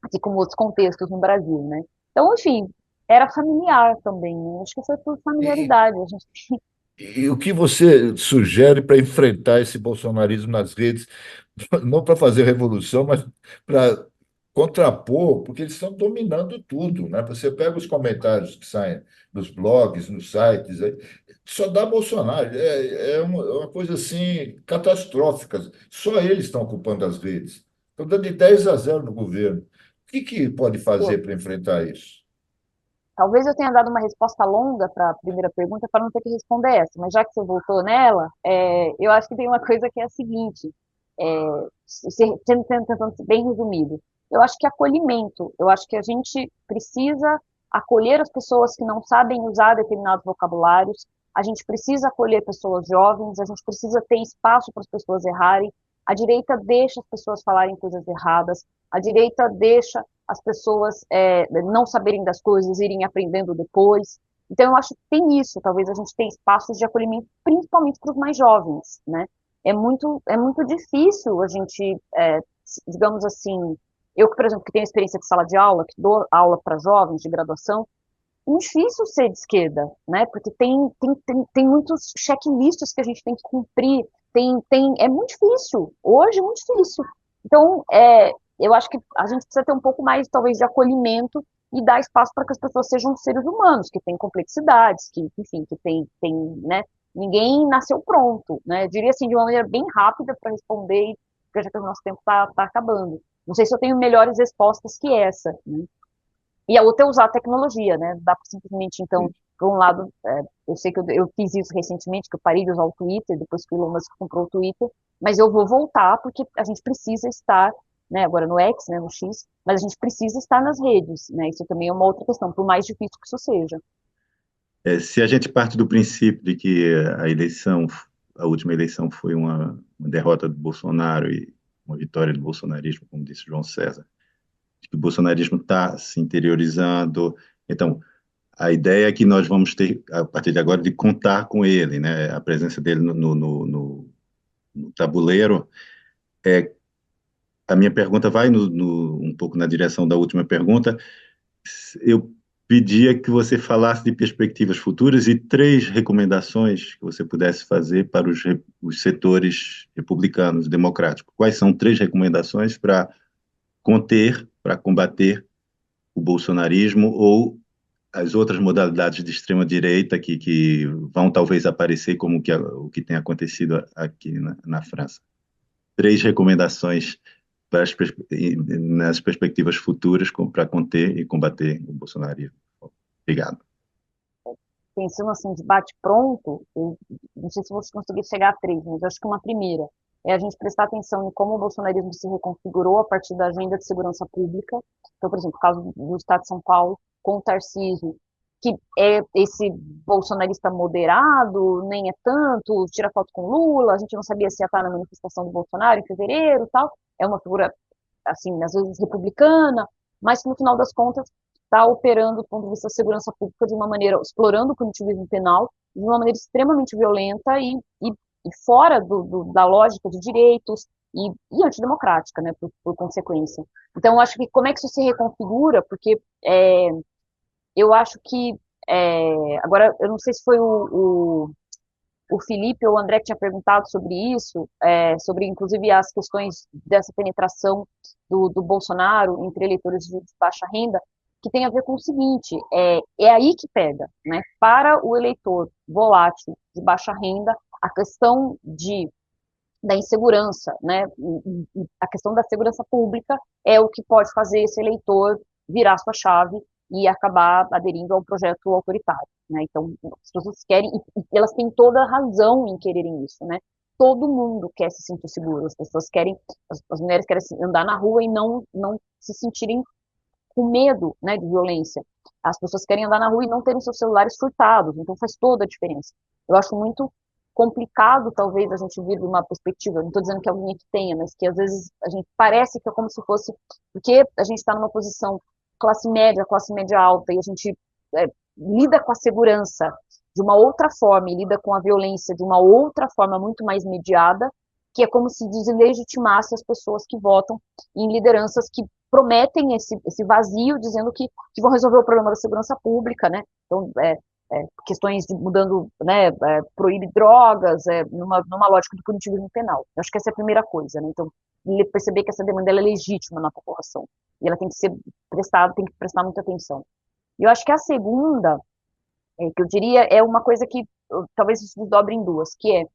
assim como outros contextos no Brasil, né? Então, enfim, era familiar também, né? Acho que foi por E, familiaridade. A gente e o que você sugere para enfrentar esse bolsonarismo nas redes, não para fazer revolução, mas para contrapor, porque eles estão dominando tudo, né? Você pega os comentários que saem nos blogs, nos sites, aí, só dá Bolsonaro. É uma coisa assim catastrófica. Só eles estão ocupando as redes. Estão dando de 10-0 no governo. O que pode fazer para enfrentar isso? Talvez eu tenha dado uma resposta longa para a primeira pergunta para não ter que responder essa, mas já que você voltou nela, eu acho que tem uma coisa que é a seguinte, tentando ser bem resumido, eu acho que acolhimento, eu acho que a gente precisa acolher as pessoas que não sabem usar determinados vocabulários, a gente precisa acolher pessoas jovens, a gente precisa ter espaço para as pessoas errarem, a direita deixa as pessoas falarem coisas erradas, a direita deixa as pessoas não saberem das coisas, irem aprendendo depois. Então, eu acho que tem isso, talvez a gente tenha espaços de acolhimento, principalmente para os mais jovens, né? É muito difícil a gente, digamos assim, eu, por exemplo, que tenho experiência de sala de aula, que dou aula para jovens de graduação, é difícil ser de esquerda, né? Porque tem muitos checklists que a gente tem que cumprir, é muito difícil, hoje é muito difícil. Então, eu acho que a gente precisa ter um pouco mais, talvez, de acolhimento e dar espaço para que as pessoas sejam seres humanos, que têm complexidades, que, enfim, que tem, né? Ninguém nasceu pronto, né? Eu diria assim, de uma maneira bem rápida para responder, porque já que o nosso tempo está acabando. Não sei se eu tenho melhores respostas que essa, né? E a outra é usar a tecnologia, né? Dá para simplesmente, então, por um lado, eu sei que eu fiz isso recentemente, que eu parei de usar o Twitter, depois que o Elon Musk comprou o Twitter, mas eu vou voltar porque a gente precisa estar, né, agora no X, né, no X, mas a gente precisa estar nas redes, né? Isso também é uma outra questão, por mais difícil que isso seja. Se a gente parte do princípio de que a última eleição foi uma derrota do Bolsonaro e uma vitória do bolsonarismo, como disse João César, de que o bolsonarismo está se interiorizando, então a ideia é que nós vamos ter, a partir de agora, de contar com ele, né? A presença dele no tabuleiro. A minha pergunta vai um pouco na direção da última pergunta. Eu pedia que você falasse de perspectivas futuras e 3 recomendações que você pudesse fazer para os setores republicanos, democráticos. Quais são 3 recomendações para para combater o bolsonarismo ou as outras modalidades de extrema-direita que vão talvez aparecer como o que tem acontecido aqui na França? 3 recomendações nas perspectivas futuras para conter e combater o bolsonarismo. Obrigado. Pensando assim, de bate-pronto, eu não sei se você conseguir chegar a 3, mas eu acho que uma primeira é a gente prestar atenção em como o bolsonarismo se reconfigurou a partir da agenda de segurança pública. Então, por exemplo, o caso do Estado de São Paulo, com o Tarcísio, que é esse bolsonarista moderado, nem é tanto, tira foto com Lula, a gente não sabia se ia estar na manifestação do Bolsonaro em fevereiro e tal. É uma figura, assim, às vezes republicana, mas que no final das contas está operando do ponto de vista da segurança pública de uma maneira, explorando o punitivismo penal de uma maneira extremamente violenta e fora da lógica de direitos e antidemocrática, né, por consequência. Então, eu acho que como é que isso se reconfigura, porque eu acho que, agora, eu não sei se foi o Felipe ou o André que tinha perguntado sobre isso, sobre inclusive as questões dessa penetração do Bolsonaro entre eleitores de baixa renda, que tem a ver com o seguinte, é aí que pega, né? Para o eleitor volátil de baixa renda, a questão da insegurança, né? A questão da segurança pública é o que pode fazer esse eleitor virar sua chave e acabar aderindo ao projeto autoritário, né? Então, as pessoas querem, e elas têm toda a razão em quererem isso, né? todo mundo quer se sentir seguro. As pessoas querem, as mulheres querem andar na rua e não se sentirem com medo, né, de violência. As pessoas querem andar na rua e não terem seus celulares furtados, então faz toda a diferença. Eu acho muito complicado, talvez, a gente vir de uma perspectiva, não estou dizendo que alguém aqui tenha, mas que às vezes a gente parece que é como se fosse, porque a gente está numa posição classe média alta, e a gente lida com a segurança de uma outra forma, e lida com a violência de uma outra forma muito mais mediada, que é como se deslegitimasse as pessoas que votam em lideranças que prometem esse vazio, dizendo que vão resolver o problema da segurança pública, né? Então, questões de mudando, né, proíbe drogas, numa lógica do punitivismo penal. Eu acho que essa é a primeira coisa, né? Então, perceber que essa demanda ela é legítima na população e ela tem que ser prestada, tem que prestar muita atenção. E eu acho que a segunda, que eu diria, é uma coisa que talvez se desdobre em duas, que é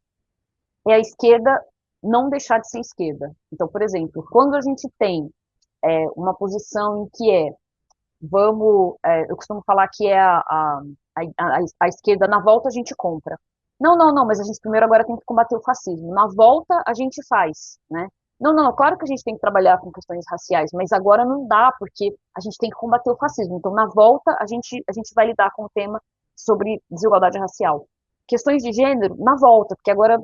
a esquerda não deixar de ser esquerda. Então, por exemplo, quando a gente tem uma posição em que eu costumo falar que é a esquerda, na volta a gente compra. Não, mas a gente primeiro agora tem que combater o fascismo. Na volta a gente faz, né? Não, claro que a gente tem que trabalhar com questões raciais, mas agora não dá, porque a gente tem que combater o fascismo. Então, na volta, a gente vai lidar com o tema sobre desigualdade racial. Questões de gênero, na volta, porque agora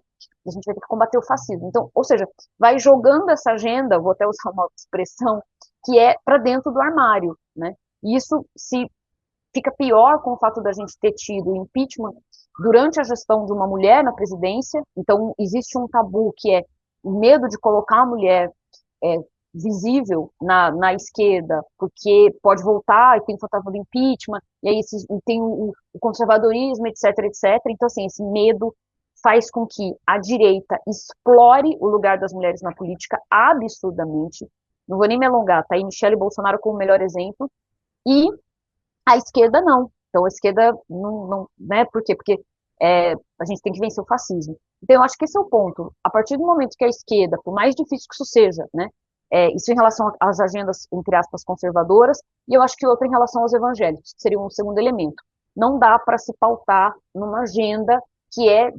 a gente vai ter que combater o fascismo. Então, ou seja, vai jogando essa agenda, vou até usar uma expressão, que é para dentro do armário, né? E isso se fica pior com o fato da gente ter tido impeachment durante a gestão de uma mulher na presidência. Então, existe um tabu que é o medo de colocar a mulher visível na esquerda, porque pode voltar e tem o fantasma do impeachment, e aí tem o conservadorismo, etc, etc. Então, assim, esse medo faz com que a direita explore o lugar das mulheres na política absurdamente. Não vou nem me alongar, tá aí Michele Bolsonaro como o melhor exemplo, e a esquerda não. Então, a esquerda não, né? Por quê? Porque a gente tem que vencer o fascismo. Então, eu acho que esse é o ponto. A partir do momento que a esquerda, por mais difícil que isso seja, né? Isso em relação às agendas, entre aspas, conservadoras, e eu acho que outra em relação aos evangélicos, que seria um segundo elemento. Não dá para se pautar numa agenda que é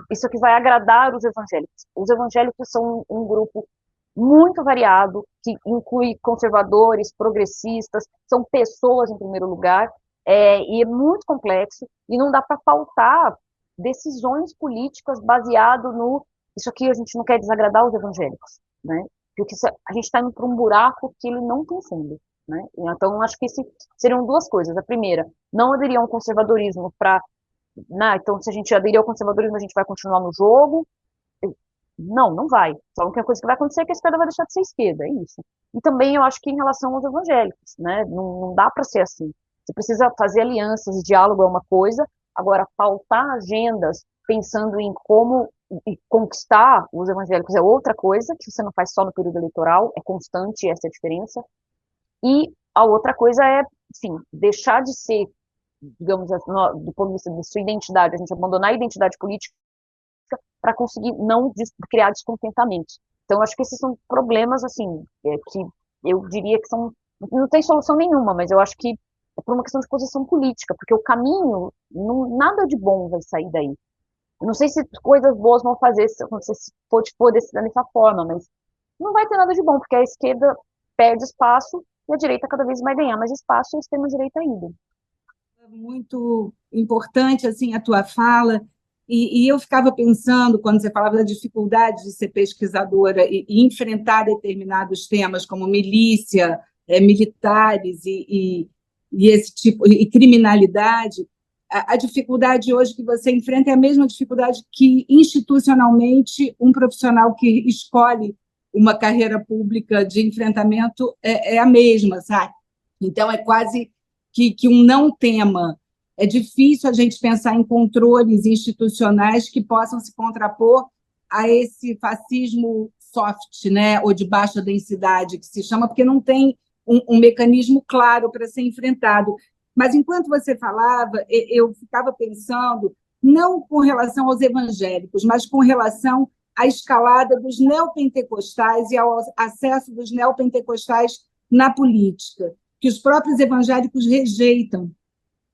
isso aqui vai agradar os evangélicos. Os evangélicos são um grupo muito variado, que inclui conservadores, progressistas, são pessoas em primeiro lugar, e é muito complexo, e não dá para pautar decisões políticas baseado isso aqui a gente não quer desagradar os evangélicos, né? Porque a gente está indo para um buraco que ele não tem fundo, né? Então, acho que seriam duas coisas. A primeira, não aderir a um conservadorismo então, se a gente aderir ao conservadorismo, a gente vai continuar no jogo. Não vai. Só a única coisa que vai acontecer é que a esquerda vai deixar de ser esquerda, é isso. E também eu acho que em relação aos evangélicos, né? Não dá para ser assim. Você precisa fazer alianças, diálogo é uma coisa, agora pautar agendas pensando em como conquistar os evangélicos é outra coisa, que você não faz só no período eleitoral, é constante, essa é a diferença. E a outra coisa é, enfim, deixar de ser, digamos, do ponto de vista de sua identidade, a gente abandonar a identidade política para conseguir não criar descontentamento. Então, acho que esses são problemas, assim, que eu diria que não tem solução nenhuma, mas eu acho que é por uma questão de posição política, porque o caminho, nada de bom vai sair daí. Eu não sei se coisas boas vão fazer, se for decidir dessa forma, mas não vai ter nada de bom, porque a esquerda perde espaço e a direita cada vez vai ganhar mais espaço e a extrema-direita ainda. Muito importante, assim, a tua fala, e eu ficava pensando, quando você falava da dificuldade de ser pesquisadora e enfrentar determinados temas, como milícia, militares e esse tipo, e criminalidade, a dificuldade hoje que você enfrenta é a mesma dificuldade que, institucionalmente, um profissional que escolhe uma carreira pública de enfrentamento é a mesma, sabe? Então, é quase que um não tema. É difícil a gente pensar em controles institucionais que possam se contrapor a esse fascismo soft, né, ou de baixa densidade, que se chama, porque não tem um mecanismo claro para ser enfrentado. Mas, enquanto você falava, eu ficava pensando, não com relação aos evangélicos, mas com relação à escalada dos neopentecostais e ao acesso dos neopentecostais na política, que os próprios evangélicos rejeitam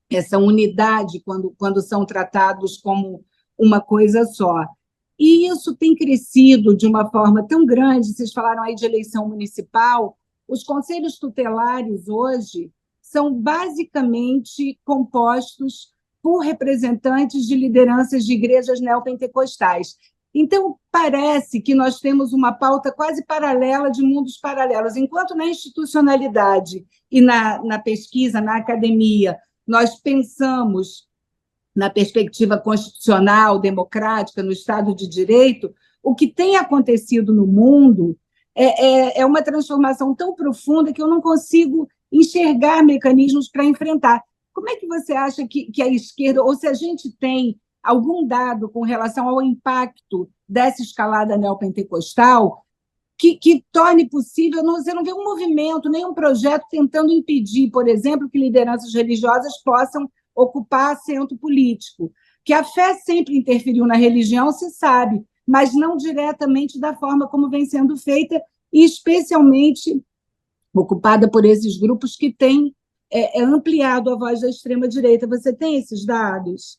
essa unidade quando são tratados como uma coisa só. E isso tem crescido de uma forma tão grande. Vocês falaram aí de eleição municipal. Os conselhos tutelares hoje são basicamente compostos por representantes de lideranças de igrejas neopentecostais. Então, parece que nós temos uma pauta quase paralela de mundos paralelos. Enquanto na institucionalidade e na pesquisa, na academia, nós pensamos na perspectiva constitucional, democrática, no Estado de Direito, o que tem acontecido no mundo é uma transformação tão profunda que eu não consigo enxergar mecanismos para enfrentar. Como é que você acha que a esquerda, ou se a gente tem algum dado com relação ao impacto dessa escalada neopentecostal que torne possível, você não vê um movimento, nem um projeto tentando impedir, por exemplo, que lideranças religiosas possam ocupar assento político. Que a fé sempre interferiu na religião, se sabe, mas não diretamente da forma como vem sendo feita, e especialmente ocupada por esses grupos que têm ampliado a voz da extrema-direita. Você tem esses dados?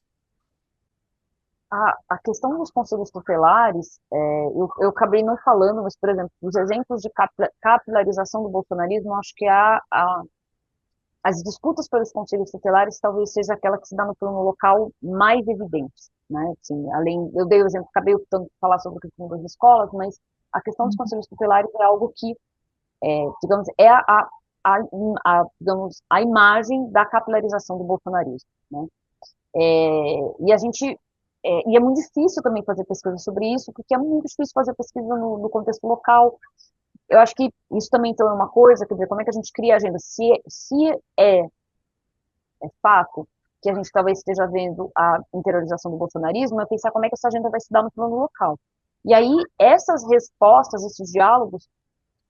A questão dos conselhos tutelares, eu acabei não falando, mas, por exemplo, os exemplos de capilarização do bolsonarismo, acho que as disputas pelos conselhos tutelares talvez seja aquela que se dá no plano local mais evidente, né? Assim, eu dei o exemplo, acabei optando por falar sobre a questão das escolas, mas a questão dos conselhos tutelares é algo que, digamos, é digamos, a imagem da capilarização do bolsonarismo, né? E a gente e é muito difícil também fazer pesquisa sobre isso, porque é muito difícil fazer pesquisa no contexto local. Eu acho que isso também então é uma coisa, quer dizer, como é que a gente cria a agenda? Se é fato que a gente talvez esteja vendo a interiorização do bolsonarismo, é pensar como é que essa agenda vai se dar no plano local. E aí, essas respostas, esses diálogos,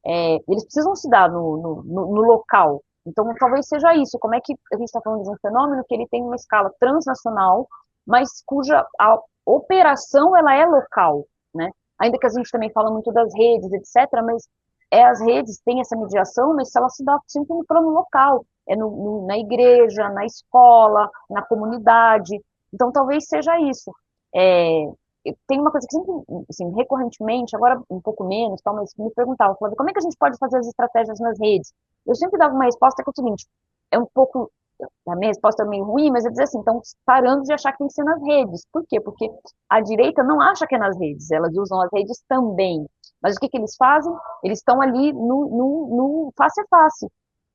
eles precisam se dar no local. Então, talvez seja isso, como é que a gente está falando de um fenômeno que ele tem uma escala transnacional, mas cuja a operação ela é local, né? Ainda que a gente também fala muito das redes, etc., mas as redes têm essa mediação, mas ela se dá sempre no plano local, na igreja, na escola, na comunidade. Então, talvez seja isso. Tem uma coisa que sempre, assim, recorrentemente, agora um pouco menos, tal, mas me perguntava, Flávia, como é que a gente pode fazer as estratégias nas redes? Eu sempre dava uma resposta que é o seguinte, é um pouco, a minha resposta é meio ruim, mas eu dizia assim, então parando de achar que tem que ser nas redes. Por quê? Porque a direita não acha que é nas redes, elas usam as redes também. Mas o que eles fazem? Eles estão ali no face a face.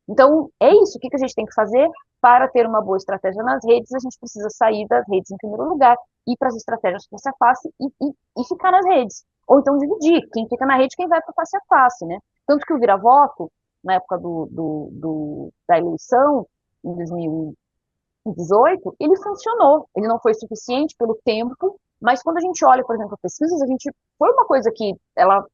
Então, é isso. O que a gente tem que fazer para ter uma boa estratégia nas redes? A gente precisa sair das redes em primeiro lugar, ir para as estratégias face a face e ficar nas redes. Ou então dividir, quem fica na rede, quem vai para o face a face, né? Tanto que o Vira-Voto, na época da eleição, em 2018, ele funcionou. Ele não foi suficiente pelo tempo, mas quando a gente olha, por exemplo, pesquisas, foi uma coisa que ela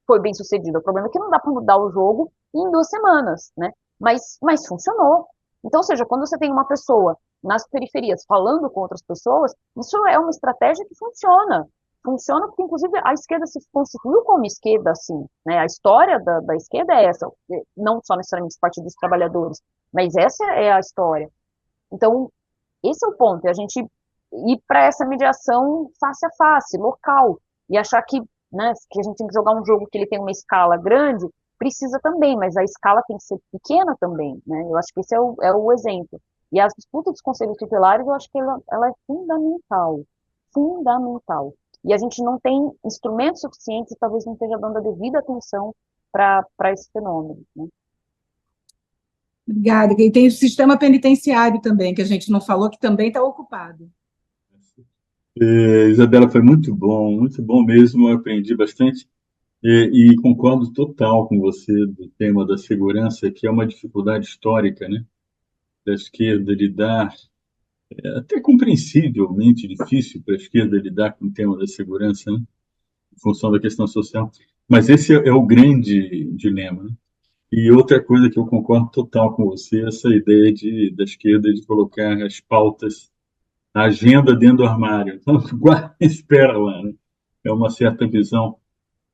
foi bem sucedida. O problema é que não dá para mudar o jogo em 2 semanas, né? Mas funcionou. Então, ou seja, quando você tem uma pessoa nas periferias falando com outras pessoas, isso é uma estratégia que funciona. Funciona porque, inclusive, a esquerda se constituiu como esquerda, assim, né? A história da esquerda é essa, não só necessariamente o Partido dos Trabalhadores, mas essa é a história. Então, esse é o ponto, é a gente ir para essa mediação face a face, local, e achar que, né, que a gente tem que jogar um jogo que ele tem uma escala grande, precisa também, mas a escala tem que ser pequena também, né? Eu acho que esse é o exemplo. E a disputa dos conselhos tutelares, eu acho que ela é fundamental, fundamental. E a gente não tem instrumentos suficientes e talvez não esteja dando a devida atenção para esse fenômeno, né? Obrigada. E tem o sistema penitenciário também, que a gente não falou, que também está ocupado. Isabela, foi muito bom mesmo, eu aprendi bastante e concordo total com você do tema da segurança, que é uma dificuldade histórica, né, da esquerda lidar, até compreensivelmente difícil para a esquerda lidar com o tema da segurança, né, em função da questão social, mas esse é o grande dilema, né? E outra coisa que eu concordo total com você, essa ideia da esquerda de colocar as pautas, a agenda dentro do armário. Então, guarda, espera lá, né? É uma certa visão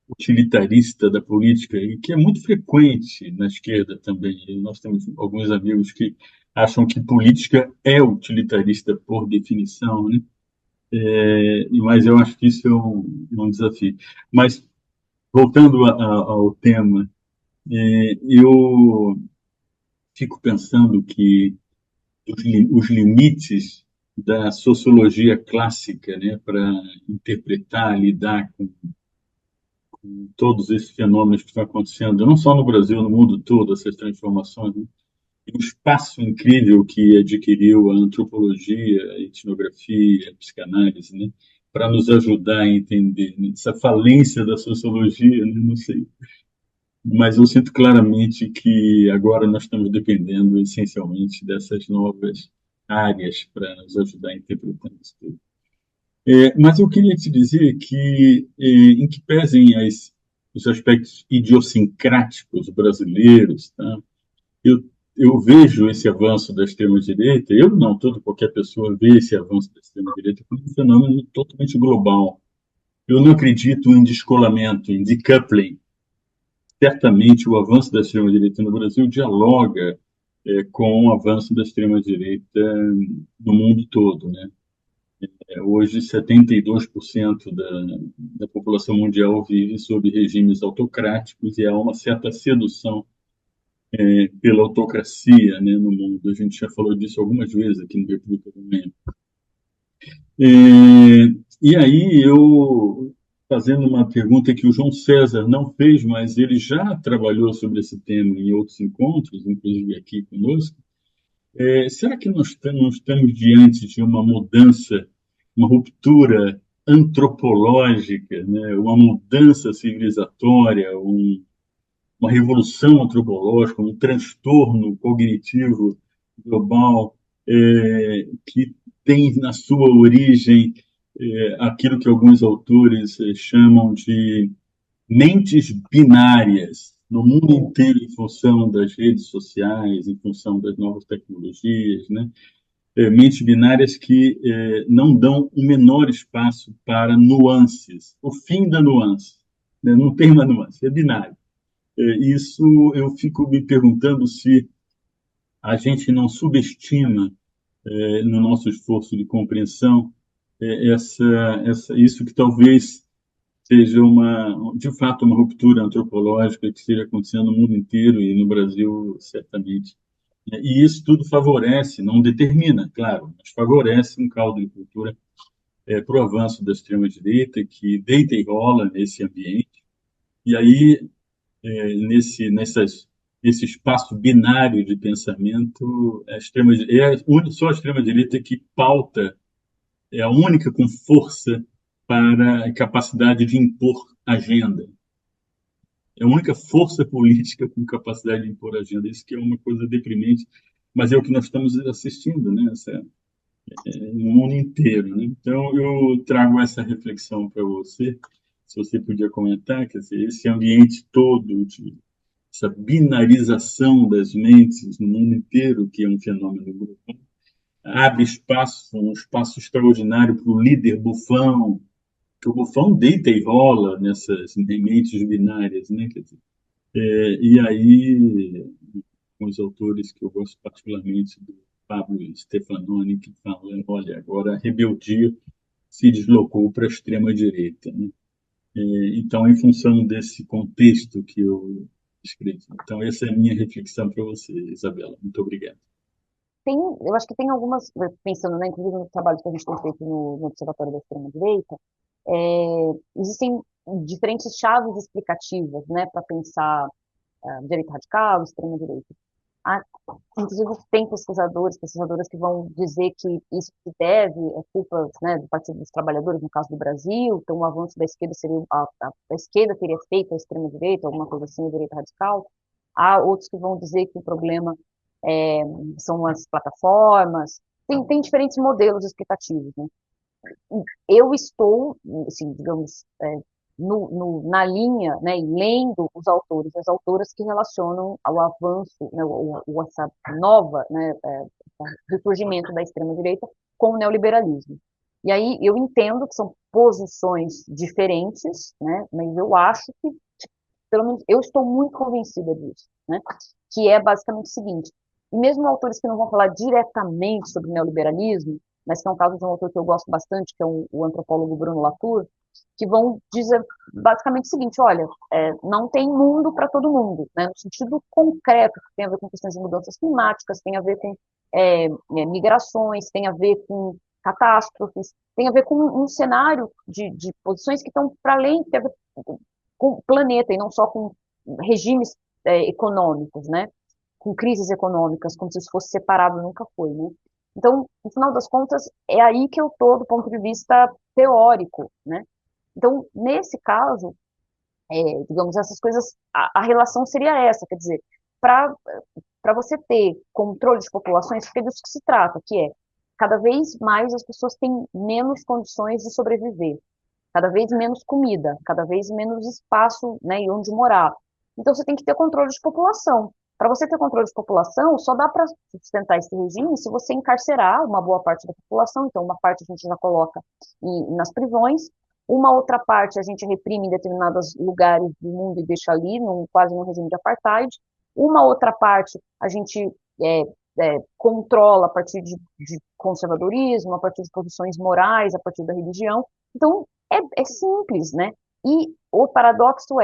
utilitarista da política, e que é muito frequente na esquerda também. E nós temos alguns amigos que acham que política é utilitarista por definição, né? mas eu acho que isso é um desafio. Mas, voltando ao tema, eu fico pensando que os limites da sociologia clássica, né, para interpretar, lidar com todos esses fenômenos que estão acontecendo, não só no Brasil, no mundo todo, essas transformações, né? E o espaço incrível que adquiriu a antropologia, a etnografia, a psicanálise, né? Para nos ajudar a entender, né? Essa falência da sociologia, né? Não sei. Mas eu sinto claramente que agora nós estamos dependendo essencialmente dessas novas áreas para nos ajudar a interpretar isso tudo. Mas eu queria te dizer que, em que pesem os aspectos idiosincráticos brasileiros, tá? eu, eu vejo esse avanço da extrema-direita, eu não, qualquer pessoa vê esse avanço da extrema-direita como um fenômeno totalmente global. Eu não acredito em descolamento, em decoupling. Certamente o avanço da extrema-direita no Brasil dialoga com o avanço da extrema-direita no mundo todo, né? Hoje, 72% da população mundial vive sob regimes autocráticos e há uma certa sedução pela autocracia, né, no mundo. A gente já falou disso algumas vezes aqui no República do México. E aí, eu fazendo uma pergunta que o João César não fez, mas ele já trabalhou sobre esse tema em outros encontros, inclusive aqui conosco. Será que nós estamos diante de uma mudança, uma ruptura antropológica, né? Uma mudança civilizatória, uma revolução antropológica, um transtorno cognitivo global que tem na sua origem aquilo que alguns autores chamam de mentes binárias no mundo inteiro em função das redes sociais, em função das novas tecnologias, né? Mentes binárias que não dão o menor espaço para nuances, o fim da nuance, né? Não tem uma nuance, é binário. Isso eu fico me perguntando se a gente não subestima, no nosso esforço de compreensão, isso que talvez seja de fato uma ruptura antropológica que esteja acontecendo no mundo inteiro e no Brasil certamente. E isso tudo favorece, não determina, claro, mas favorece um caldo de cultura para o avanço da extrema-direita que deita e rola nesse ambiente. E aí nesse espaço binário de pensamento, só a extrema-direita que pauta, é a única com força para a capacidade de impor agenda. É a única força política com capacidade de impor agenda. Isso que é uma coisa deprimente, mas é o que nós estamos assistindo, né? No mundo inteiro, né? Então, eu trago essa reflexão para você, se você podia comentar, quer dizer, esse ambiente todo essa binarização das mentes no mundo inteiro, que é um fenômeno global, abre um espaço extraordinário para o líder bufão, que o bufão deita e rola nessas mentes binárias, né? Quer dizer, e aí, os autores que eu gosto particularmente, do Pablo Stefanoni, que fala, olha, agora a rebeldia se deslocou para a extrema-direita, né? Então, em função desse contexto que eu escrevi. Então, essa é a minha reflexão para você, Isabela. Muito obrigado. Eu acho que tem algumas, pensando, né, inclusive no trabalho que a gente tem feito no Observatório da Extrema-Direita, existem diferentes chaves explicativas, né, para pensar direita radical, extrema-direita. Inclusive, tem pesquisadoras que vão dizer que isso se deve a culpa, né, do Partido dos Trabalhadores, no caso do Brasil, então o avanço da esquerda seria, a esquerda teria feito a extrema-direita, alguma coisa assim, a direita radical. Há outros que vão dizer que o problema são as plataformas. Tem diferentes modelos explicativos, né? Eu estou, assim, digamos, na linha, né, e lendo os autores e as autoras que relacionam ao avanço, né, essa nova, né, ressurgimento da extrema-direita com o neoliberalismo. E aí eu entendo que são posições diferentes, né, mas eu acho que, pelo menos, eu estou muito convencida disso, né, que é basicamente o seguinte: e mesmo autores que não vão falar diretamente sobre o neoliberalismo, mas que é um caso de um autor que eu gosto bastante, que é o antropólogo Bruno Latour, que vão dizer basicamente o seguinte: olha, não tem mundo para todo mundo, né, no sentido concreto, que tem a ver com questões de mudanças climáticas, tem a ver com migrações, tem a ver com catástrofes, tem a ver com um cenário de posições que estão para além, tem a ver com o planeta e não só com regimes econômicos, né, com crises econômicas, como se isso fosse separado, nunca foi, né. Então, no final das contas, é aí que eu estou do ponto de vista teórico, né. Então, nesse caso, digamos, essas coisas, a relação seria essa, quer dizer, para você ter controle de populações, porque é disso que se trata, que é, cada vez mais as pessoas têm menos condições de sobreviver, cada vez menos comida, cada vez menos espaço, né, e onde morar. Então, você tem que ter controle de população. Para você ter controle de população, só dá para sustentar esse regime se você encarcerar uma boa parte da população. Então, uma parte a gente já coloca nas prisões, uma outra parte a gente reprime em determinados lugares do mundo e deixa ali, quase num regime de apartheid. Uma outra parte a gente controla a partir de conservadorismo, a partir de posições morais, a partir da religião. Então, é simples, né? E o paradoxo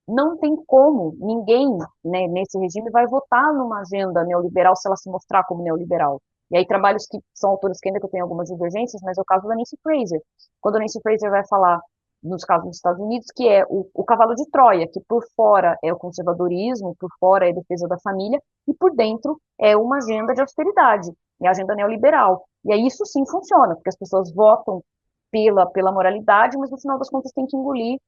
não tem como ninguém, né, nesse regime vai votar numa agenda neoliberal se ela se mostrar como neoliberal. E aí trabalhos que são autores que ainda que eu tenho algumas divergências, mas é o caso da Nancy Fraser. Quando a Nancy Fraser vai falar, nos casos dos Estados Unidos, que é o cavalo de Troia, que por fora é o conservadorismo, por fora é a defesa da família, e por dentro é uma agenda de austeridade, é a agenda neoliberal. E aí isso sim funciona, porque as pessoas votam pela moralidade, mas no final das contas tem que engolir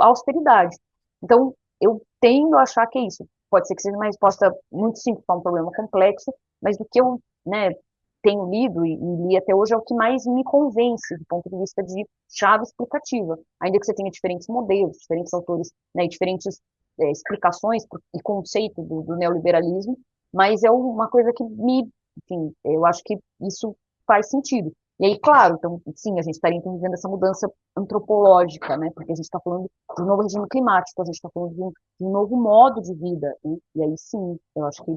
a austeridade. Então, eu tendo a achar que é isso. Pode ser que seja uma resposta muito simples para um problema complexo, mas do que eu, né, tenho lido e li até hoje é o que mais me convence do ponto de vista de chave explicativa. Ainda que você tenha diferentes modelos, diferentes autores, né, diferentes explicações e conceito do neoliberalismo, mas é uma coisa que enfim, eu acho que isso faz sentido. E aí, claro, então, sim, a gente estaria então vivendo essa mudança antropológica, né? Porque a gente está falando de um novo regime climático, a gente está falando de um novo modo de vida, né? E aí, sim, eu acho que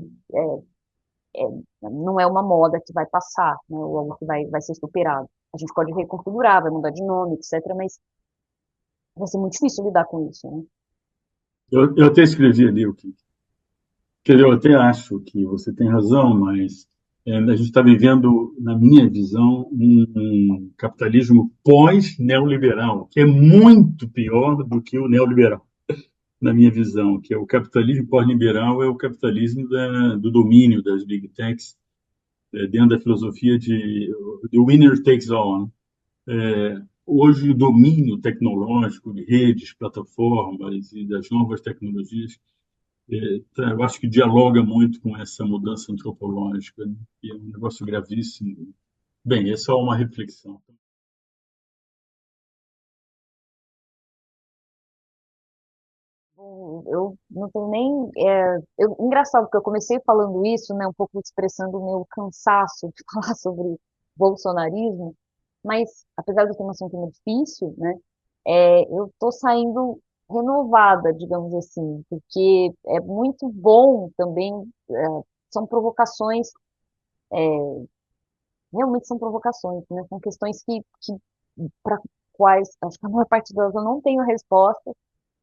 não é uma moda que vai passar, né? Ou algo que vai ser superado. A gente pode reconfigurar, vai mudar de nome, etc., mas vai ser muito difícil lidar com isso, né? Eu até escrevi ali o que eu até acho que você tem razão, mas a gente está vivendo, na minha visão, um capitalismo pós-neoliberal, que é muito pior do que o neoliberal, na minha visão, que é o capitalismo pós-liberal, é o capitalismo do domínio das big techs, dentro da filosofia de winner takes all, né? Hoje, o domínio tecnológico de redes, plataformas e das novas tecnologias, eu acho que dialoga muito com essa mudança antropológica, né? Que é um negócio gravíssimo. Bem, é só uma reflexão. Eu não tenho nem. Engraçado, porque eu comecei falando isso, né, um pouco expressando o meu cansaço de falar sobre bolsonarismo, mas apesar de ter uma assunto difícil, né, eu estou saindo renovada, digamos assim, porque é muito bom também, são provocações, realmente são provocações, né, são questões que para quais, acho que a maior parte delas eu não tenho resposta,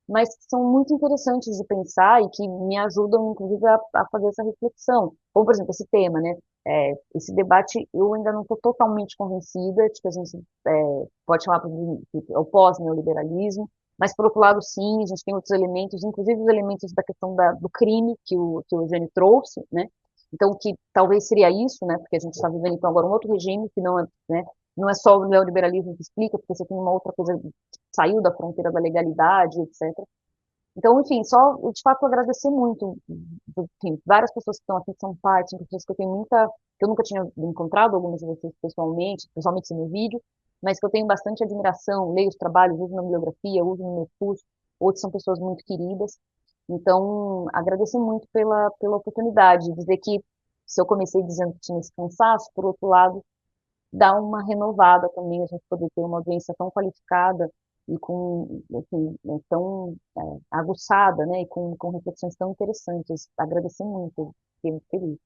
mas que são muito interessantes de pensar e que me ajudam, inclusive, a fazer essa reflexão. Como, por exemplo, esse tema, né? Esse debate, eu ainda não estou totalmente convencida de que a gente pode chamar de o pós-neoliberalismo, mas, por outro lado, sim, a gente tem outros elementos, inclusive os elementos da questão do crime que o Eugênio trouxe, né? Então, que talvez seria isso, né? Porque a gente está vivendo, então, agora um outro regime que não é, né? Não é só o neoliberalismo que explica, porque você tem uma outra coisa que saiu da fronteira da legalidade, etc. Então, enfim, só de fato agradecer muito, enfim, várias pessoas que estão aqui que são parte, pessoas que eu tenho que eu nunca tinha encontrado, algumas de vocês pessoalmente sem meu vídeo, mas que eu tenho bastante admiração, leio os trabalhos, uso na bibliografia, uso no meu curso, outros são pessoas muito queridas. Então, agradecer muito pela oportunidade de dizer que, se eu comecei dizendo que tinha esse cansaço, por outro lado, dá uma renovada também, a gente poder ter uma audiência tão qualificada e enfim, tão aguçada, né, e com reflexões tão interessantes. Agradecer muito, fiquei muito feliz.